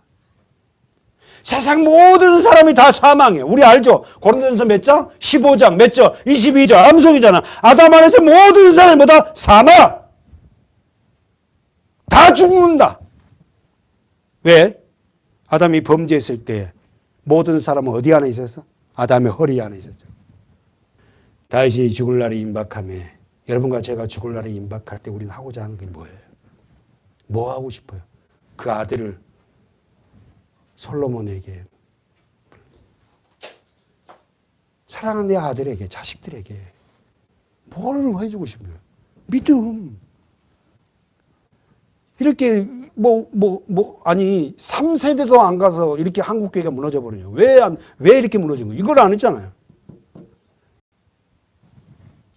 세상 모든 사람이 다 사망해. 우리 알죠? 고린도전서 몇 장? 15장 몇 절? 22절 암송이잖아. 아담 안에서 모든 사람이 뭐다? 사망. 다 죽는다. 왜? 아담이 범죄했을 때 모든 사람은 어디 안에 있었어? 아담의 허리 안에 있었죠. 다윗이 죽을 날이 임박하매 여러분과 제가 죽을 날이 임박할 때 우리는 하고자 하는 게 뭐예요? 뭐 하고 싶어요? 그 아들을 솔로몬에게 사랑하는 내 아들에게 자식들에게 뭘 해주고 싶어요? 믿음. 이렇게 아니 3세대도 안 가서 이렇게 한국 교회가 무너져 버려요. 왜 이렇게 무너진 거예요? 이걸 안 했잖아요.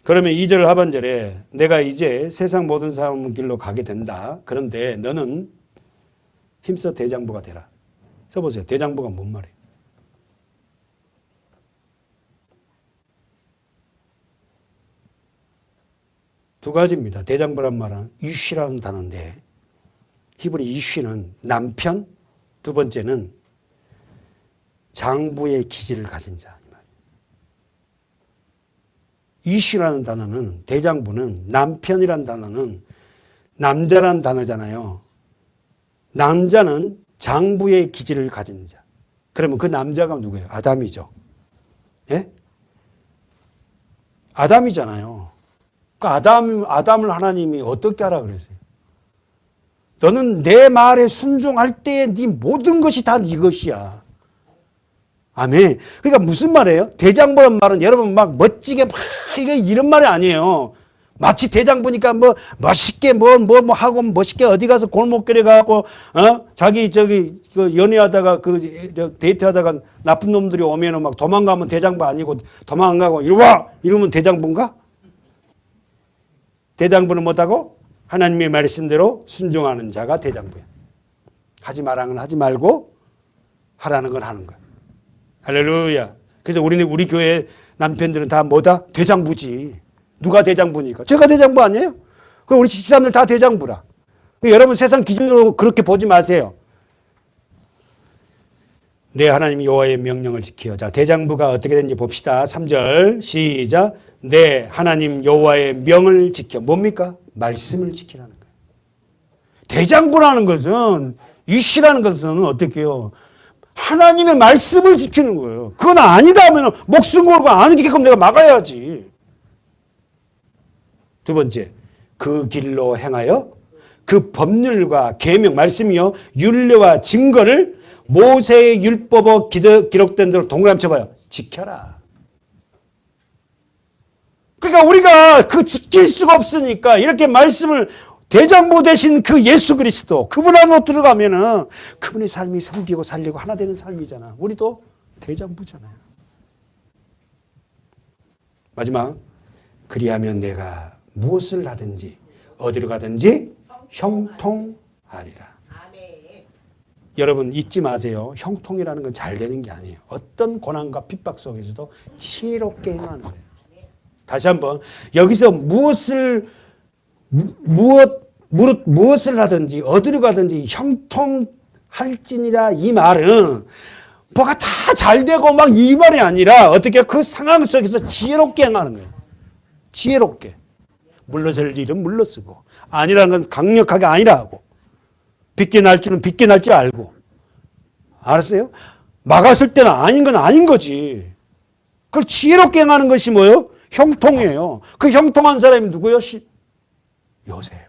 그러면 2절 하반절에 내가 이제 세상 모든 사람 길로 가게 된다. 그런데 너는 힘써 대장부가 되라. 써보세요. 대장부가 뭔 말이에요? 두 가지입니다. 대장부란 말은 유시라는 단어인데 히브리 이쉬는 남편, 두 번째는 장부의 기질을 가진 자. 이쉬라는 단어는 대장부는 남편이란 단어는 남자란 단어잖아요. 남자는 장부의 기질을 가진 자. 그러면 그 남자가 누구예요? 아담이죠. 예? 아담이잖아요. 그 아담을 하나님이 어떻게 하라 그랬어요? 너는 내 말에 순종할 때에 네 모든 것이 다 네 것이야. 아멘. 그러니까 무슨 말이에요? 대장부란 말은 여러분 막 멋지게 막 이게 이런 말이 아니에요. 마치 대장부니까 뭐 멋있게 뭐 하고 멋있게 어디 가서 골목길에 가고 자기 그 연애하다가 데이트하다가 나쁜 놈들이 오면은 막 도망가면 대장부 아니고 도망 안 가고 이리 와 이러면 대장부인가? 대장부는 뭐다고? 하나님의 말씀대로 순종하는 자가 대장부야. 하지 말라는 건 하지 말고 하라는 건 하는 거야. 할렐루야. 그래서 우리 교회 남편들은 다 뭐다? 대장부지. 누가 대장부니까? 제가 대장부 아니에요? 그럼 우리 집사람들 다 대장부라. 여러분 세상 기준으로 그렇게 보지 마세요. 내 하나님 여호와의 명령을 지켜. 자, 대장부가 어떻게 되는지 봅시다. 3절 시작. 내 하나님 여호와의 명을 지켜. 뭡니까? 말씀을 지키라는 거예요. 대장부라는 것은 이시라는 것은 어떻게 해요? 하나님의 말씀을 지키는 거예요. 그건 아니다 하면 목숨 걸고 안 하게끔 내가 막아야지. 두 번째, 그 길로 행하여 그 법률과 계명, 말씀이요, 율례와 증거를 모세의 율법에 기록된 대로 동그라미 쳐봐요. 지켜라. 그러니까 우리가 그 지킬 수가 없으니까 이렇게 말씀을 대장부 대신 그 예수 그리스도 그분 안으로 들어가면은 그분의 삶이 섬기고 살리고 하나 되는 삶이잖아. 우리도 대장부잖아요. 마지막, 그리하면 내가 무엇을 하든지 어디로 가든지 형통하리라. 여러분 잊지 마세요. 형통이라는 건 잘 되는 게 아니에요. 어떤 고난과 핍박 속에서도 지혜롭게 행하는 거예요. 다시 한번 여기서 무엇을 하든지 어디로 가든지 형통할지니라 이 말은 뭐가 다 잘 되고 막 이 말이 아니라 어떻게 그 상황 속에서 지혜롭게 행하는 거예요. 지혜롭게. 물러설 일은 물러서고 아니라는 건 강력하게 아니라 하고 빗게 날 줄은 빗게 날 줄 알고 알았어요? 막았을 때는 아닌 건 아닌 거지. 그걸 지혜롭게 행하는 것이 뭐예요? 형통이에요. 그 형통한 사람이 누구예요? 요셉.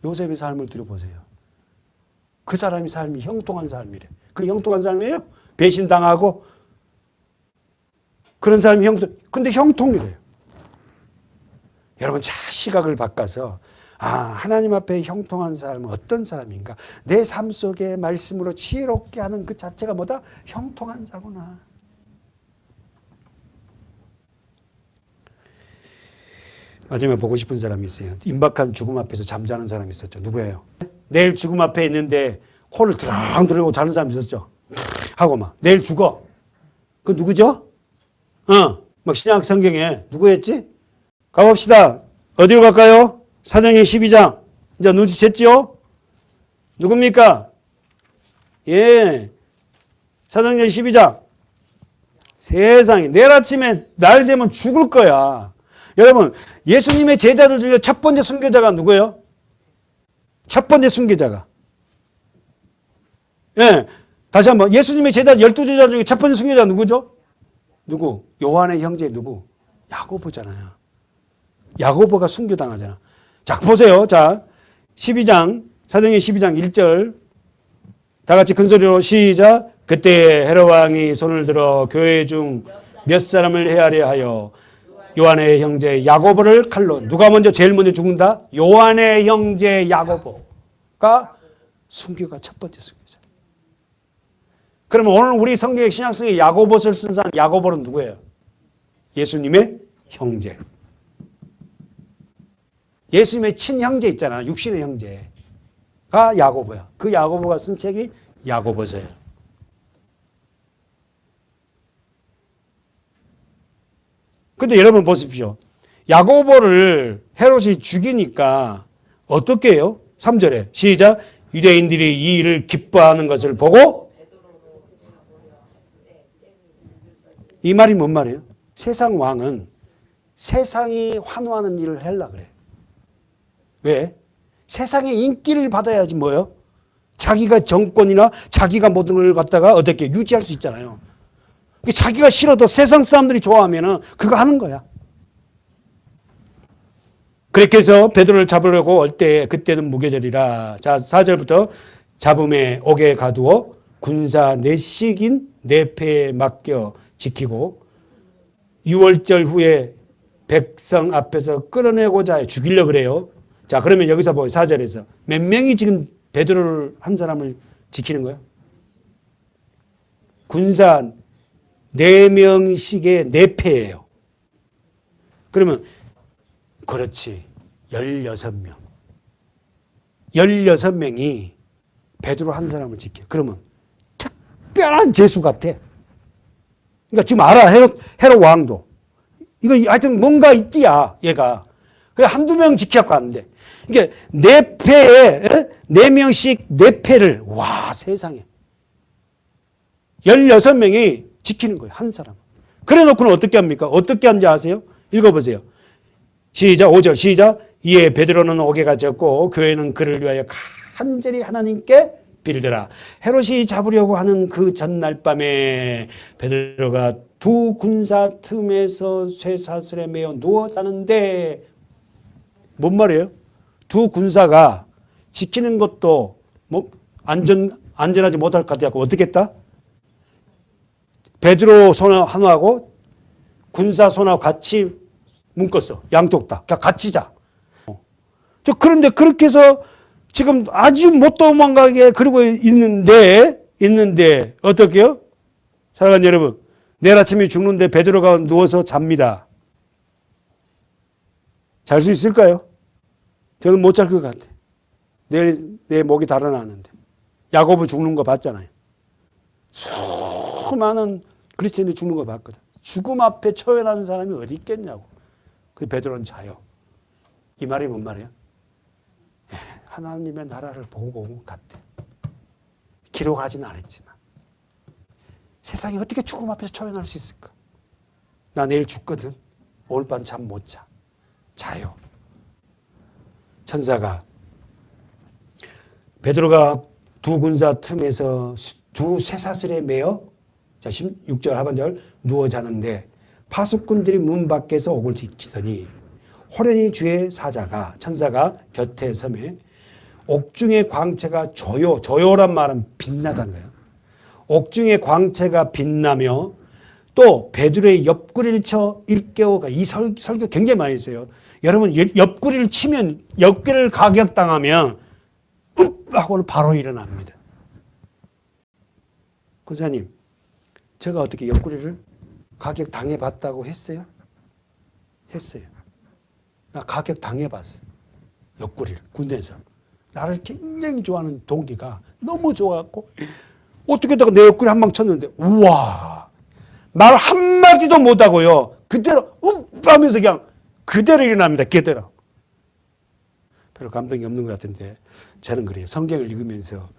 요셉의 삶을 들어보세요. 그 사람의 삶이 형통한 삶이래. 그 형통한 삶이에요? 배신당하고 그런 사람이 근데 형통이래요. 여러분 자 시각을 바꿔서 하나님 앞에 형통한 사람은 어떤 사람인가? 내 삶 속에 말씀으로 지혜롭게 하는 그 자체가 뭐다? 형통한 자구나. 마지막에 보고 싶은 사람이 있어요. 임박한 죽음 앞에서 잠자는 사람이 있었죠. 누구예요? 내일 죽음 앞에 있는데 코를 드렁 들고 자는 사람이 있었죠. 하고 막 내일 죽어. 그 누구죠? 막 신약 성경에 누구였지? 가봅시다. 어디로 갈까요? 사도행전 12장. 이제 눈치챘지요? 누굽니까? 예. 사도행전 12장. 세상에 내일 아침에 날 새면 죽을 거야. 여러분 예수님의 제자들 중에 첫 번째 순교자가 누구예요? 첫 번째 순교자가. 예. 다시 한번 예수님의 제자 12제자 중에 첫 번째 순교자 누구죠? 누구? 요한의 형제 누구? 야고보잖아요. 야고보가 순교당하잖아. 자, 보세요. 자, 12장, 사도행전 12장 1절. 다 같이 큰 소리로 시작. 그때 헤롯 왕이 손을 들어 교회 중 몇 사람을 헤아려 하여 요한의 형제 야고보를 칼로. 누가 제일 먼저 죽는다? 요한의 형제 야고보가 순교가 첫 번째 순교자. 그러면 오늘 우리 성경의 신약성에 야고보서를 쓴 사람 야고보는 누구예요? 예수님의 형제. 예수님의 친형제 있잖아. 육신의 형제가 야고보야. 그 야고보가 쓴 책이 야고보서예요. 근데 여러분 보십시오. 야고보를 헤롯이 죽이니까 어떻게 해요? 3절에 시작. 유대인들이 이 일을 기뻐하는 것을 보고 이 말이 뭔 말이에요? 세상 왕은 세상이 환호하는 일을 하려고 그래. 왜? 세상의 인기를 받아야지 뭐예요? 자기가 정권이나 자기가 모든 걸 갖다가 어떻게 유지할 수 있잖아요. 자기가 싫어도 세상 사람들이 좋아하면은 그거 하는 거야. 그렇게 해서 베드로를 잡으려고 올 때 그때는 무교절이라. 자, 4절부터 잡음에 옥에 가두어 군사 내식인 내패에 맡겨 지키고 6월절 후에 백성 앞에서 끌어내고자 죽이려고 그래요. 자, 그러면 여기서 보여 4절에서 몇 명이 지금 베드로를 한 사람을 지키는 거야? 군사 4명씩의 4패예요. 그러면 그렇지. 16명. 16명이 베드로 한 사람을 지켜. 그러면 특별한 재수 같아. 그러니까 지금 알아. 헤롯 왕도. 이거 하여튼 뭔가 있디야, 얘가. 그래, 한두 명 지켜갖고 왔는데. 이게 4패에, 4명씩 4패를, 와, 세상에. 16명이 지키는 거예요, 한 사람. 그래 놓고는 어떻게 합니까? 어떻게 하는지 아세요? 읽어보세요. 시작, 5절, 시작. 이에 베드로는 옥에가 졌고, 교회는 그를 위하여 간절히 하나님께 빌더라. 헤롯이 잡으려고 하는 그 전날 밤에 베드로가 두 군사 틈에서 쇠사슬에 매어 누워 자는데, 뭔 말이에요? 두 군사가 지키는 것도 뭐 안전하지 못할 것 같아서 어떻게 했다? 베드로 손 하나하고 군사 손하고 같이 묶었어. 양쪽 다. 같이 자. 그런데 그렇게 해서 지금 아주 못 도망가게 그러고 있는데 어떻게요? 사랑하는 여러분, 내일 아침에 죽는데 베드로가 누워서 잡니다. 잘 수 있을까요? 저는 못 잘 것 같아. 내일 내 목이 달아나는데. 야고보 죽는 거 봤잖아요. 수많은 그리스도인이 죽는 거 봤거든. 죽음 앞에 처해나는 사람이 어디 있겠냐고. 그 베드로는 자요. 이 말이 뭔 말이에요? 하나님의 나라를 보고 온 것 같아. 기록하지는 않았지만. 세상에 어떻게 죽음 앞에서 처해날 수 있을까? 나 내일 죽거든. 오늘 밤 잠 못 자. 자요. 천사가 베드로가 두 군사 틈에서 두 쇠사슬에 매어 자 16절 하반절 누워 자는데 파수꾼들이 문 밖에서 옥을 지키더니 호련히 주의 사자가 천사가 곁에 서매 옥중의 광채가 조요란 말은 빛나다는 거예요. 옥중의 광채가 빛나며 또 베드로의 옆구리를 쳐 일깨워가 이 설교 굉장히 많이 했어요. 여러분 옆구리를 치면 옆구리를 가격당하면 하고는 바로 일어납니다. 권사님, 제가 어떻게 옆구리를 가격당해봤다고 했어요? 했어요. 나 가격당해봤어. 옆구리를 군대에서. 나를 굉장히 좋아하는 동기가 너무 좋아갖고 어떻게다가 내 옆구리 한 방 쳤는데 우와 말 한마디도 못하고요. 그대로 하면서 그냥 그대로 일어납니다. 그대로. 별로 감동이 없는 것 같은데 저는 그래요. 성경을 읽으면서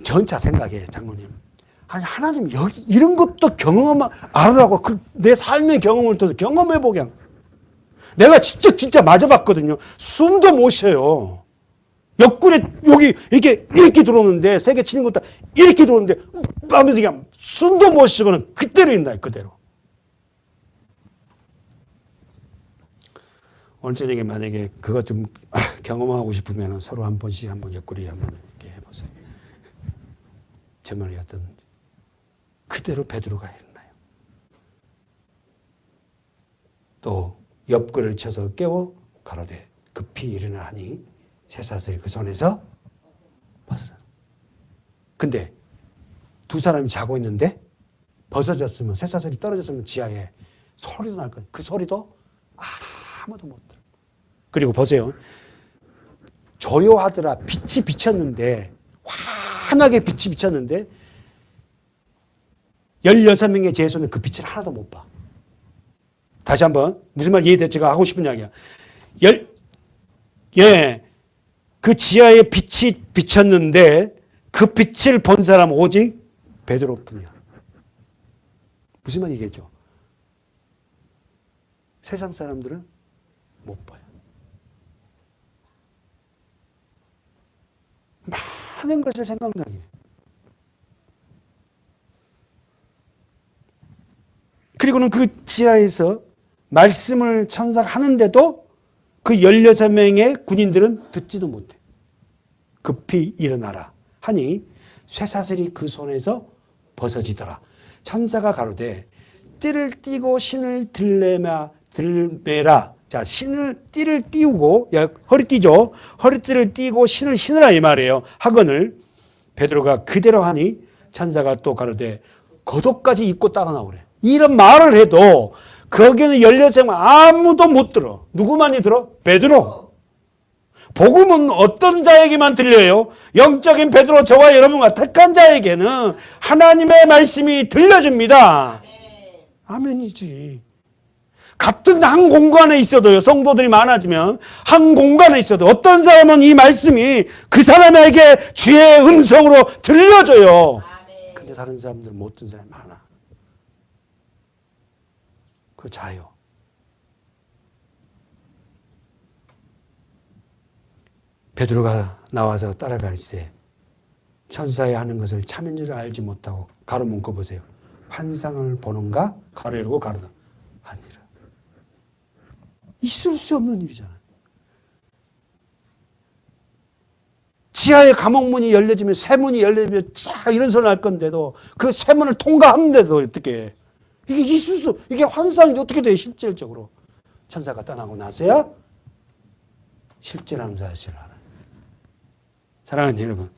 전차 생각해 장로님. 아니 하나님 여기 이런 것도 알으라고 내 삶의 경험을 통해서 경험해보게. 내가 진짜 맞아봤거든요. 숨도 못 쉬어요. 옆구리 여기 이렇게 들어오는데 세게 치는 것도 이렇게 들어오는데 하면서 그냥 숨도 못 쉬고는 그대로 있나 그대로. 오늘 저녁에 만약에 그거 좀 경험하고 싶으면 서로 한 번씩 한번 옆구리 한번 이렇게 해보세요. 제 말이 어떤지. 그대로 베드로가 일어나요. 또 옆구리를 쳐서 깨워 가로되 급히 일어나니 쇠사슬이 그 손에서 벗어져. 근데 두 사람이 자고 있는데 벗어졌으면 쇠사슬이 떨어졌으면 지하에 소리도 날 거예요. 그 소리도 아무도 못 들어. 그리고 보세요. 조요하더라. 빛이 비쳤는데 환하게 빛이 비쳤는데 16명의 제수는 그 빛을 하나도 못 봐. 다시 한번 무슨 말 이해돼? 제가 하고 싶은 이야기야. 그 지하에 빛이 비쳤는데 그 빛을 본 사람은 오직 베드로뿐이야. 무슨 말 얘기했죠? 세상 사람들은 못 봐요. 많은 것을 생각나게. 그리고는 그 지하에서 말씀을 천사가 하는데도 그 16명의 군인들은 듣지도 못해. 급히 일어나라 하니 쇠사슬이 그 손에서 벗어지더라. 천사가 가로되 띠를 띠고 신을 들레며 들매라. 자, 띠를 띄우고, 허리띠죠. 허리띠를 띄고 신을 신으라 이 말이에요. 학원을. 베드로가 그대로 하니 천사가 또 가로되 겉옷까지 입고 따라 나오래. 이런 말을 해도 거기는 16명 아무도 못 들어. 누구만이 들어? 베드로. 복음은 어떤 자에게만 들려요? 영적인 베드로, 저와 여러분과 택한 자에게는 하나님의 말씀이 들려줍니다. 아멘이지. 같은 한 공간에 있어도요, 성도들이 많아지면 한 공간에 있어도 어떤 사람은 이 말씀이 그 사람에게 주의 음성으로 들려줘요. 근데 다른 사람들은 못 듣는 사람이 많아. 그 자요. 베드로가 나와서 따라갈새 천사의 하는 것을 참인 줄 알지 못하고 가로 문고 보세요. 환상을 보는가? 가로 열고 가로 닫고 아니라. 있을 수 없는 일이잖아요. 지하의 감옥문이 열려지면 쇠문이 열려지면 쫙 이런 소리 날 건데도 그 쇠문을 통과하는데도 어떻게 이게 있을 수 이게 환상이 어떻게 돼요 실질적으로. 천사가 떠나고 나서야 실제라는 사실을 알아요. 사랑하는 여러분,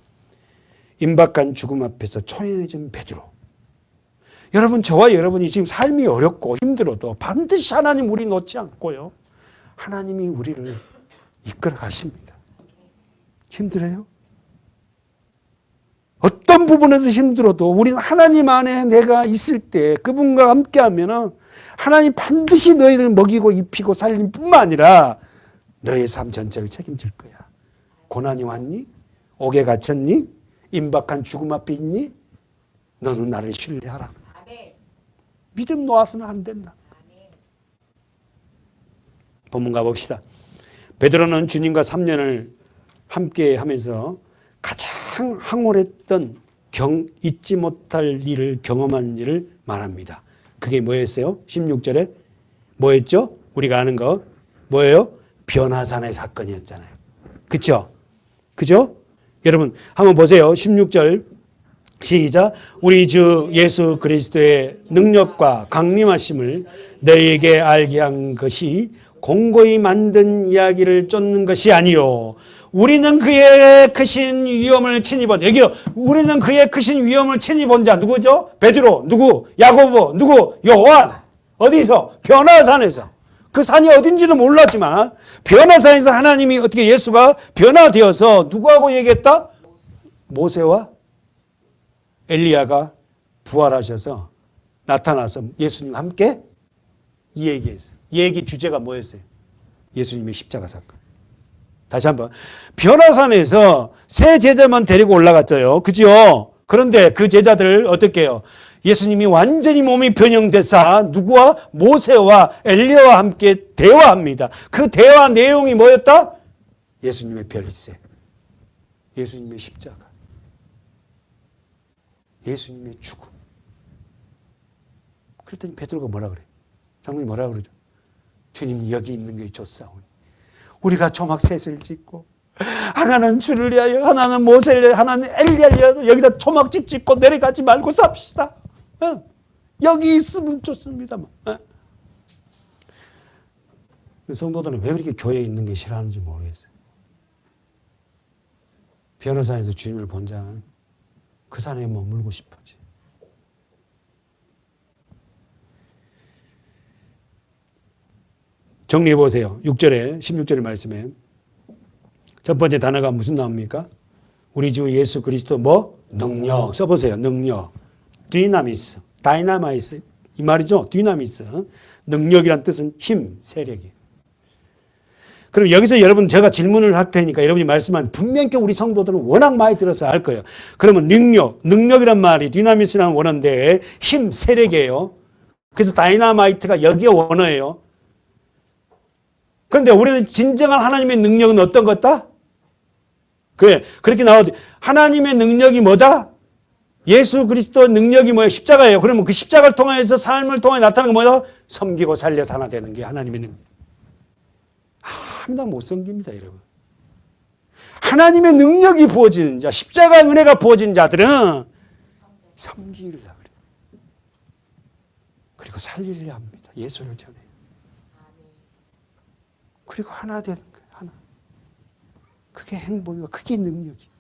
임박한 죽음 앞에서 초연해진 베드로. 여러분, 저와 여러분이 지금 삶이 어렵고 힘들어도 반드시 하나님 우리 놓지 않고요. 하나님이 우리를 이끌어 가십니다. 힘들어요? 어떤 부분에서 힘들어도 우리는 하나님 안에 내가 있을 때 그분과 함께 하면은 하나님 반드시 너희를 먹이고 입히고 살릴 뿐만 아니라 너의 삶 전체를 책임질 거야. 고난이 왔니? 옥에 갇혔니? 임박한 죽음 앞에 있니? 너는 나를 신뢰하라. 믿음 놓아서는 안 된다. 본문 가봅시다. 베드로는 주님과 3년을 함께 하면서 가장 황홀했던 잊지 못할 일을 경험한 일을 말합니다. 그게 뭐였어요? 16절에 뭐였죠? 우리가 아는 거 뭐예요? 변화산의 사건이었잖아요. 그렇죠? 그죠? 여러분 한번 보세요. 16절 시작. 우리 주 예수 그리스도의 능력과 강림하심을 너희에게 알게 한 것이 공고히 만든 이야기를 쫓는 것이 아니요. 우리는 그의 크신 위엄을 친히 본, 여기요. 우리는 그의 크신 위엄을 친히 본 자 누구죠? 베드로, 누구? 야고보, 누구? 요한. 어디서? 변화산에서. 그 산이 어딘지도 몰랐지만 변화산에서 하나님이 어떻게 예수가 변화되어서 누구하고 얘기했다? 모세와 엘리야가 부활하셔서 나타나서 예수님과 함께 이 얘기했어요. 이 얘기 주제가 뭐였어요? 예수님의 십자가 사건. 다시 한번. 변화산에서 세 제자만 데리고 올라갔죠. 그죠? 그런데 그 제자들 어떻게 해요? 예수님이 완전히 몸이 변형돼서 누구와? 모세와 엘리야와 함께 대화합니다. 그 대화 내용이 뭐였다? 예수님의 별세, 예수님의 십자가, 예수님의 죽음. 그랬더니 베드로가 뭐라 그래? 장로님 뭐라 그러죠? 주님 여기 있는 게 좋사오니 우리가 초막셋을 짓고 하나는 주를 위하여 하나는 모세를 위하여 하나는 엘리야를 위하여 여기다 초막집 짓고 내려가지 말고 삽시다. 여기 있으면 좋습니다만. 성도들은 왜 그렇게 교회에 있는 게 싫어하는지 모르겠어요. 변호사에서 주님을 본 자는 그 산에 머물고 싶어지. 정리해 보세요. 6절에 16절의 말씀에 첫 번째 단어가 무슨 나옵니까? 우리 주 예수 그리스도 뭐? 능력. 써보세요. 능력. 디나미스. 다이나마이스. 이 말이죠. 디나미스. 능력이란 뜻은 힘, 세력이에요. 그럼 여기서 여러분 제가 질문을 할 테니까 여러분이 말씀하면 분명히 우리 성도들은 워낙 많이 들어서 알 거예요. 그러면 능력이란 말이 디나미스라는 원어인데 힘, 세력이에요. 그래서 다이나마이트가 여기에 원어예요. 그런데 우리는 진정한 하나님의 능력은 어떤 것다? 그래, 그렇게 나오지. 하나님의 능력이 뭐다? 예수 그리스도의 능력이 뭐예요? 십자가예요. 그러면 그 십자가를 통해서 삶을 통해 나타나는 게 뭐예요? 섬기고 살려서 하나 되는 게 하나님의 능력. 아무나 못 섬깁니다, 여러분. 하나님의 능력이 부어지는 자, 십자가의 은혜가 부어진 자들은 섬기려고 그래요. 그리고 살리려 합니다. 예수를 전해요. 그리고 하나 되는 거예요. 하나. 그게 행복이고 그게 능력이에요.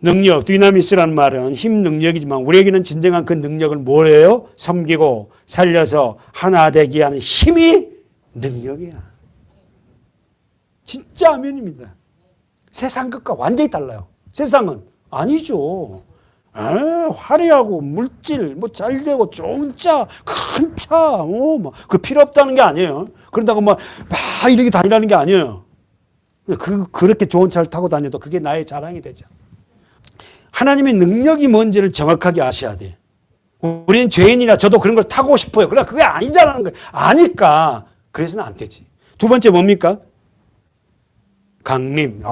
능력, 디나미스라는 말은 힘 능력이지만 우리에게는 진정한 그 능력은 뭐예요? 섬기고 살려서 하나 되게 하는 힘이 능력이야. 진짜 아멘입니다. 세상 것과 완전히 달라요. 세상은 아니죠. 화려하고 물질, 뭐 잘되고 좋은 차, 큰 차, 그 필요 없다는 게 아니에요. 그런다고 막 이렇게 다니라는 게 아니에요. 그렇게 좋은 차를 타고 다녀도 그게 나의 자랑이 되죠. 하나님의 능력이 뭔지를 정확하게 아셔야 돼요. 우리는 죄인이나 저도 그런 걸 타고 싶어요. 그러나 그게 아니잖아는 거예요. 아니까. 그래서는 안 되지. 두 번째 뭡니까? 강림.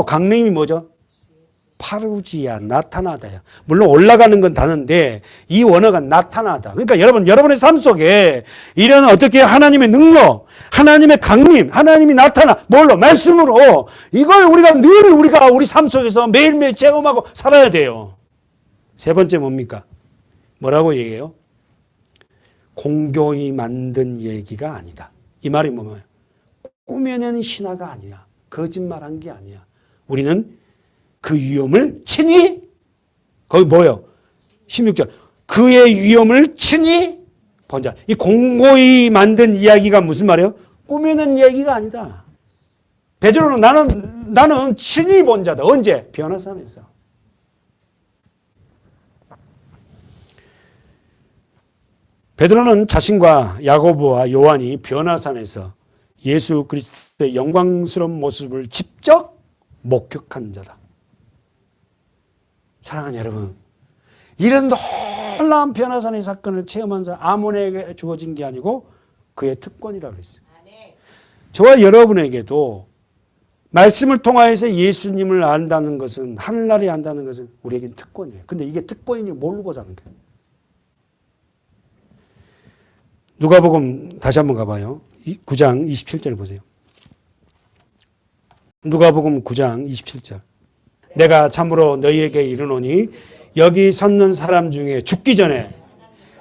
강림이 뭐죠? 파루지야, 나타나다야. 물론 올라가는 건 다른데 이 원어가 나타나다. 그러니까 여러분의 삶 속에 이런 어떻게 하나님의 능력, 하나님의 강림, 하나님이 나타나 뭘로? 말씀으로 이걸 우리가 우리 삶 속에서 매일매일 체험하고 살아야 돼요. 세 번째 뭡니까? 뭐라고 얘기해요? 공교히 만든 얘기가 아니다. 이 말이 뭐예요? 꾸며낸 신화가 아니야. 거짓말한 게 아니야. 우리는 그 위엄을 친히, 거기 뭐예요? 16절. 그의 위엄을 친히 본 자. 이 공고히 만든 이야기가 무슨 말이에요? 꾸며낸 이야기가 아니다. 베드로는 나는 친히 본 자다. 언제? 변화산에서. 베드로는 자신과 야고보와 요한이 변화산에서 예수 그리스도의 영광스러운 모습을 직접 목격한 자다. 사랑하는 여러분, 이런 놀라운 변화산의 사건을 체험한 사람 아몬에게 주어진 게 아니고 그의 특권이라고 그랬어요. 저와 여러분에게도 말씀을 통하여서 예수님을 안다는 것은, 하늘나라에 안다는 것은 우리에겐 특권이에요. 근데 이게 특권인지 모르고 사는 거예요. 누가복음 다시 한번 가봐요. 9장 27절 보세요. 누가복음 9장 27절. 내가 참으로 너희에게 이르노니 여기 섰는 사람 중에 죽기 전에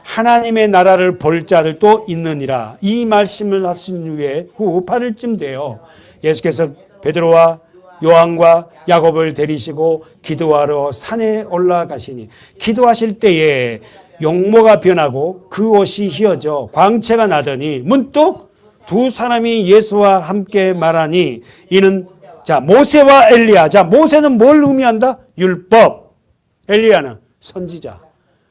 하나님의 나라를 볼 자를 또 있느니라. 이 말씀을 하신 후 8일쯤 되어 예수께서 베드로와 요한과 야곱을 데리시고 기도하러 산에 올라가시니 기도하실 때에 용모가 변하고 그 옷이 휘어져 광채가 나더니 문득 두 사람이 예수와 함께 말하니 이는 모세와 엘리야. 모세는 뭘 의미한다? 율법. 엘리야는 선지자.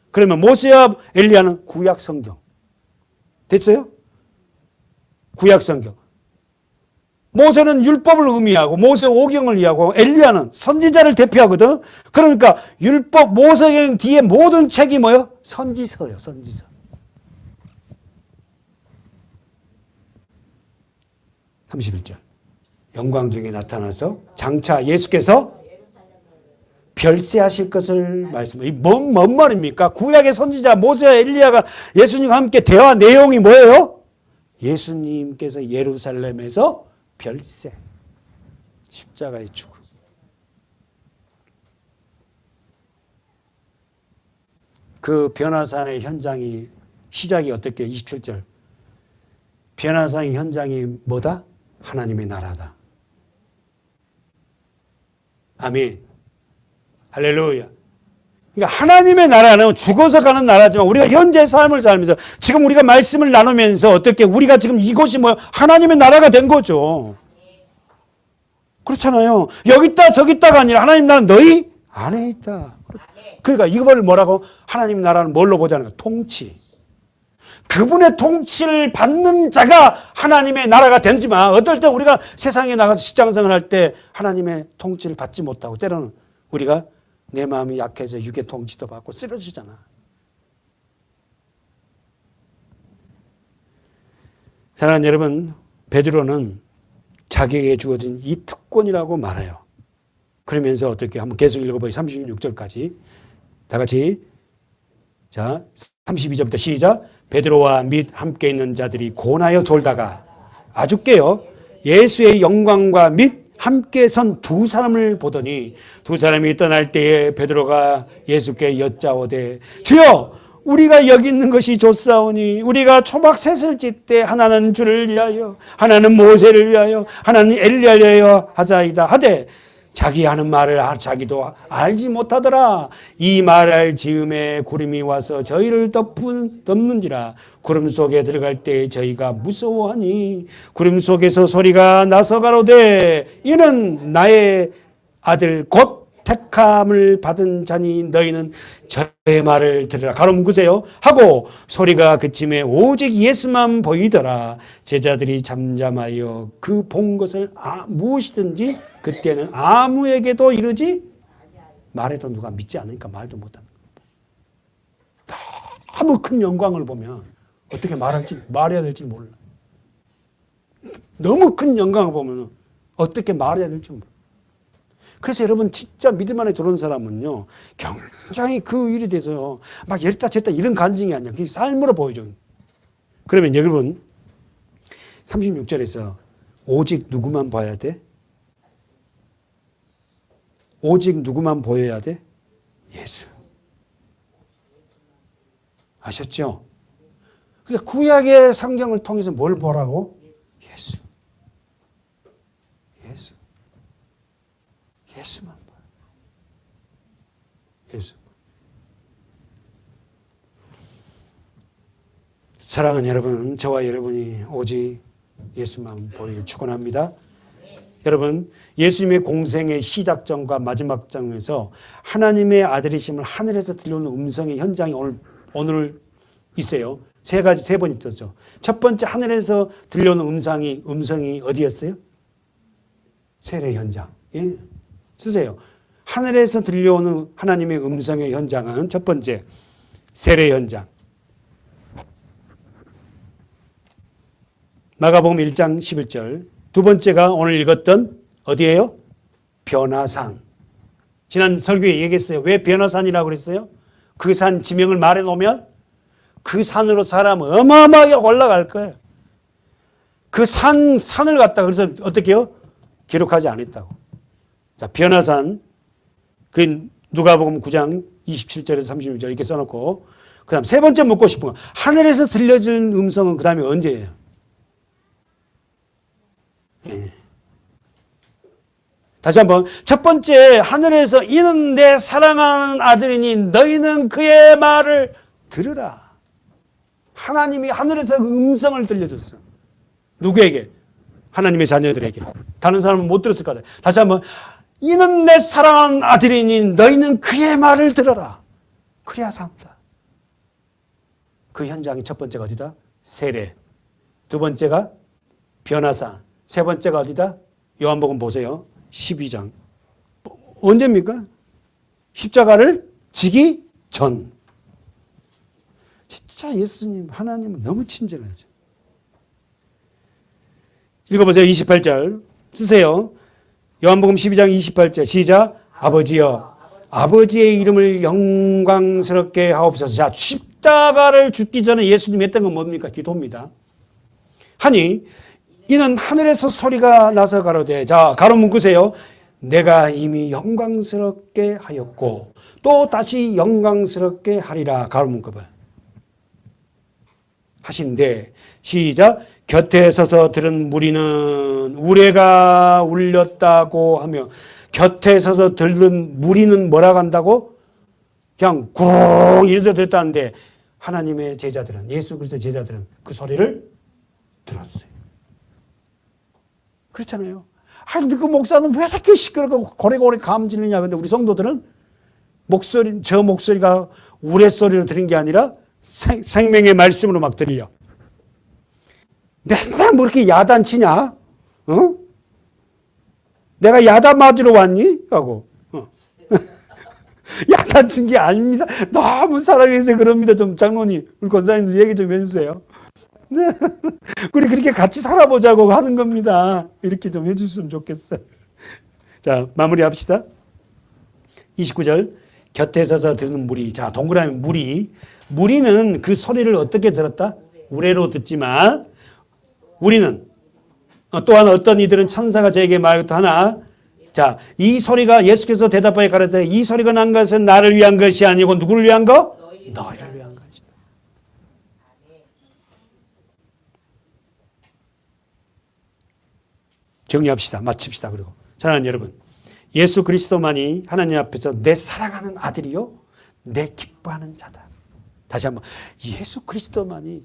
그러면 모세와 엘리야는 구약 성경. 됐어요? 구약 성경. 모세는 율법을 의미하고 모세 오경을 이해하고 엘리야는 선지자를 대표하거든. 그러니까 율법 모세경 뒤에 모든 책이 뭐예요? 선지서예요. 선지서. 31절. 영광 중에 나타나서 장차 예수께서 별세하실 것을 말씀해요. 뭔 말입니까? 구약의 선지자 모세와 엘리야가 예수님과 함께 대화 내용이 뭐예요? 예수님께서 예루살렘에서 별세, 십자가의 죽음. 그 변화산의 현장이 시작이 어떻게? 27절. 변화산의 현장이 뭐다? 하나님의 나라다. 아멘. 할렐루야. 그러니까 하나님의 나라는 죽어서 가는 나라지만 우리가 현재 삶을 살면서 지금 우리가 말씀을 나누면서 어떻게 우리가 지금 이곳이 뭐야? 하나님의 나라가 된 거죠. 그렇잖아요. 여기 있다 저기 있다가 아니라 하나님 나라는 너희 안에 있다. 그러니까 이걸 뭐라고? 하나님 나라는 뭘로 보자는 거야? 통치. 그분의 통치를 받는 자가 하나님의 나라가 되지만 어떨 때 우리가 세상에 나가서 직장생활 할 때 하나님의 통치를 받지 못하고 때로는 우리가 내 마음이 약해져 육의 통치도 받고 쓰러지잖아. 사랑하는 여러분, 베드로는 자기에게 주어진 이 특권이라고 말해요. 그러면서 어떻게 한번 계속 읽어봐요. 36절까지. 다 같이. 자, 32절부터 시작. 베드로와 및 함께 있는 자들이 고나여 졸다가 아주 깨어 예수의 영광과 및 함께 선 두 사람을 보더니 두 사람이 떠날 때에 베드로가 예수께 여짜오되 주여 우리가 여기 있는 것이 좋사오니 우리가 초막 셋을 짓되 하나는 주를 위하여 하나는 모세를 위하여 하나는 엘리야를 위하여 하자이다 하되 자기 하는 말을 자기도 알지 못하더라. 이 말할 즈음에 구름이 와서 저희를 덮는지라. 구름 속에 들어갈 때 저희가 무서워하니 구름 속에서 소리가 나서 가로되 이는 나의 아들 곧 택함을 받은 자니 너희는 저의 말을 들으라. 가로 묶으세요. 하고 소리가 그침에 오직 예수만 보이더라. 제자들이 잠잠하여 그 본 것을 무엇이든지 그때는 아무에게도 이르지 말해도 누가 믿지 않으니까 말도 못하는 거예요. 너무 큰 영광을 보면 어떻게 말해야 될지 몰라. 너무 큰 영광을 보면 어떻게 말해야 될지 몰라. 그래서 여러분 진짜 믿음 안에 들어온 사람은요 굉장히 그 일에 대해서 막 이랬다 저랬다 이런 간증이 아니야. 그게 삶으로 보여줘. 그러면 여러분 36절에서 오직 누구만 봐야 돼? 오직 누구만 보여야 돼? 예수. 아셨죠? 그러니까 구약의 성경을 통해서 뭘 보라고? 예수. 예수. 예수만 봐요. 예수. 사랑하는 여러분, 저와 여러분이 오직 예수만 보이길 축원합니다. 여러분, 예수님의 공생의 시작점과 마지막 장에서 하나님의 아들이심을 하늘에서 들려오는 음성의 현장이 오늘 있어요. 세 번 있었죠. 첫 번째 하늘에서 들려오는 음성이 어디였어요? 세례 현장. 예. 쓰세요. 하늘에서 들려오는 하나님의 음성의 현장은 첫 번째 세례 현장. 마가복음 1장 11절. 두 번째가 오늘 읽었던 어디예요? 변화산. 지난 설교에 얘기했어요. 왜 변화산이라고 그랬어요? 그 산 지명을 말해놓으면 그 산으로 사람은 어마어마하게 올라갈 거예요. 그 산을 갖다가 그래서 어떻게 해요? 기록하지 않았다고. 자, 변화산. 그 누가복음 9장 27절에서 36절 이렇게 써놓고 그 다음 세 번째 묻고 싶은 거. 하늘에서 들려진 음성은 그 다음에 언제예요? 예. 다시 한번 첫 번째 하늘에서 이는 내 사랑하는 아들이니 너희는 그의 말을 들으라. 하나님이 하늘에서 음성을 들려줬어. 누구에게? 하나님의 자녀들에게. 다른 사람은 못 들었을 것 같아요. 다시 한번 이는 내 사랑하는 아들이니 너희는 그의 말을 들어라. 그래야 산다. 그 현장이 첫 번째가 어디다? 세례. 두 번째가 변화산. 세 번째가 어디다? 요한복음 보세요. 12장. 언제입니까? 십자가를 지기 전. 진짜 예수님, 하나님은 너무 친절하죠. 읽어보세요. 28절. 쓰세요. 요한복음 12장 28절. 시작. 아버지여, 아버지의 이름을 영광스럽게 하옵소서. 자, 십자가를 죽기 전에 예수님이 했던 건 뭡니까? 기도입니다. 하니 이는 하늘에서 소리가 나서 가로되, 자, 가로 묶으세요. 내가 이미 영광스럽게 하였고 또 다시 영광스럽게 하리라. 가로 묶어봐요. 하신데 시작. 곁에 서서 들은 무리는 우레가 울렸다고 하며, 곁에 서서 들은 무리는 뭐라고 한다고? 그냥 구렁 이래서 들었다는데 하나님의 제자들은, 예수 그리스도 제자들은 그 소리를 들었어요. 그렇잖아요. 근데 그 목사는 왜 이렇게 시끄럽고 고래고래 감지느냐. 근데 우리 성도들은 저 목소리가 우레소리로 들은 게 아니라 생명의 말씀으로 막 들려. 맨날 뭐 이렇게 야단치냐? 어? 내가 야단 맞으러 왔니? 하고. 야단친 게 아닙니다. 너무 사랑해서 그럽니다. 좀 장로님, 우리 권사님들 얘기 좀 해주세요. 우리 그렇게 같이 살아보자고 하는 겁니다. 이렇게 좀 해주셨으면 좋겠어요. 자, 마무리합시다. 29절. 곁에 서서 듣는 무리. 자, 동그라미 무리. 무리는 그 소리를 어떻게 들었다? 우레로 듣지만 우리는 또한 어떤 이들은 천사가 저에게 말했다 하나. 자, 이 소리가 예수께서 대답하여 가르치되 이 소리가 난 것은 나를 위한 것이 아니고 누구를 위한 거? 너희를 위한 것이다. 정리합시다. 마칩시다. 그리고 사랑하는 여러분, 예수 그리스도만이 하나님 앞에서 내 사랑하는 아들이요 내 기뻐하는 자다. 다시 한번, 예수 그리스도만이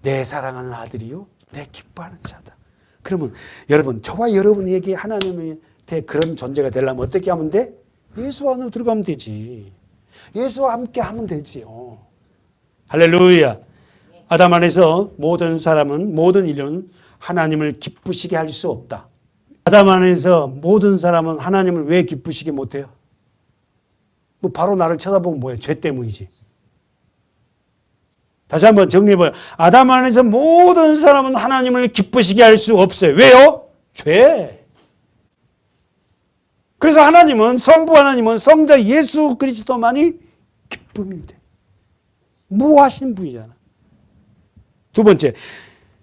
내 사랑하는 아들이요 내 기뻐하는 자다. 그러면 여러분, 저와 여러분에게 하나님한테 그런 존재가 되려면 어떻게 하면 돼? 예수 안으로 들어가면 되지. 예수와 함께 하면 되지요. 할렐루야. 아담 안에서 모든 사람은, 모든 인류는 하나님을 기쁘시게 할 수 없다. 아담 안에서 모든 사람은 하나님을 왜 기쁘시게 못해요? 뭐 바로 나를 쳐다보면 뭐예요? 죄 때문이지. 다시 한번 정리해봐요. 아담 안에서 모든 사람은 하나님을 기쁘시게 할 수 없어요. 왜요? 죄. 그래서 하나님은, 성부 하나님은 성자 예수 그리스도만이 기쁨이 돼. 무하신 분이잖아. 두 번째,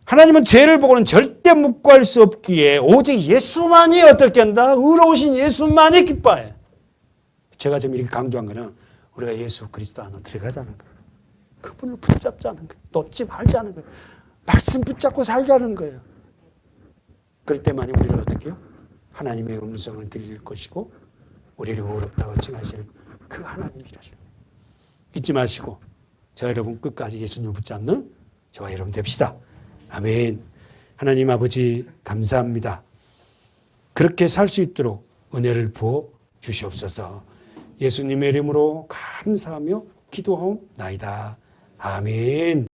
하나님은 죄를 보고는 절대 묵과할 수 없기에 오직 예수만이 어떻게 한다? 의로우신 예수만이 기뻐해. 제가 지금 이렇게 강조한 거는 우리가 예수 그리스도 안으로 들어가자는 거예요. 그분을 붙잡자는 거예요. 놓지 말자는 거예요. 말씀 붙잡고 살자는 거예요. 그럴 때만이 우리를 어떻게 해요? 하나님의 음성을 들릴 것이고 우리를 의롭다고 칭하실 그 하나님이라시요. 잊지 마시고 저 여러분 끝까지 예수님을 붙잡는 저와 여러분 됩시다. 아멘. 하나님 아버지 감사합니다. 그렇게 살 수 있도록 은혜를 부어 주시옵소서. 예수님의 이름으로 감사하며 기도하옵나이다. 아멘.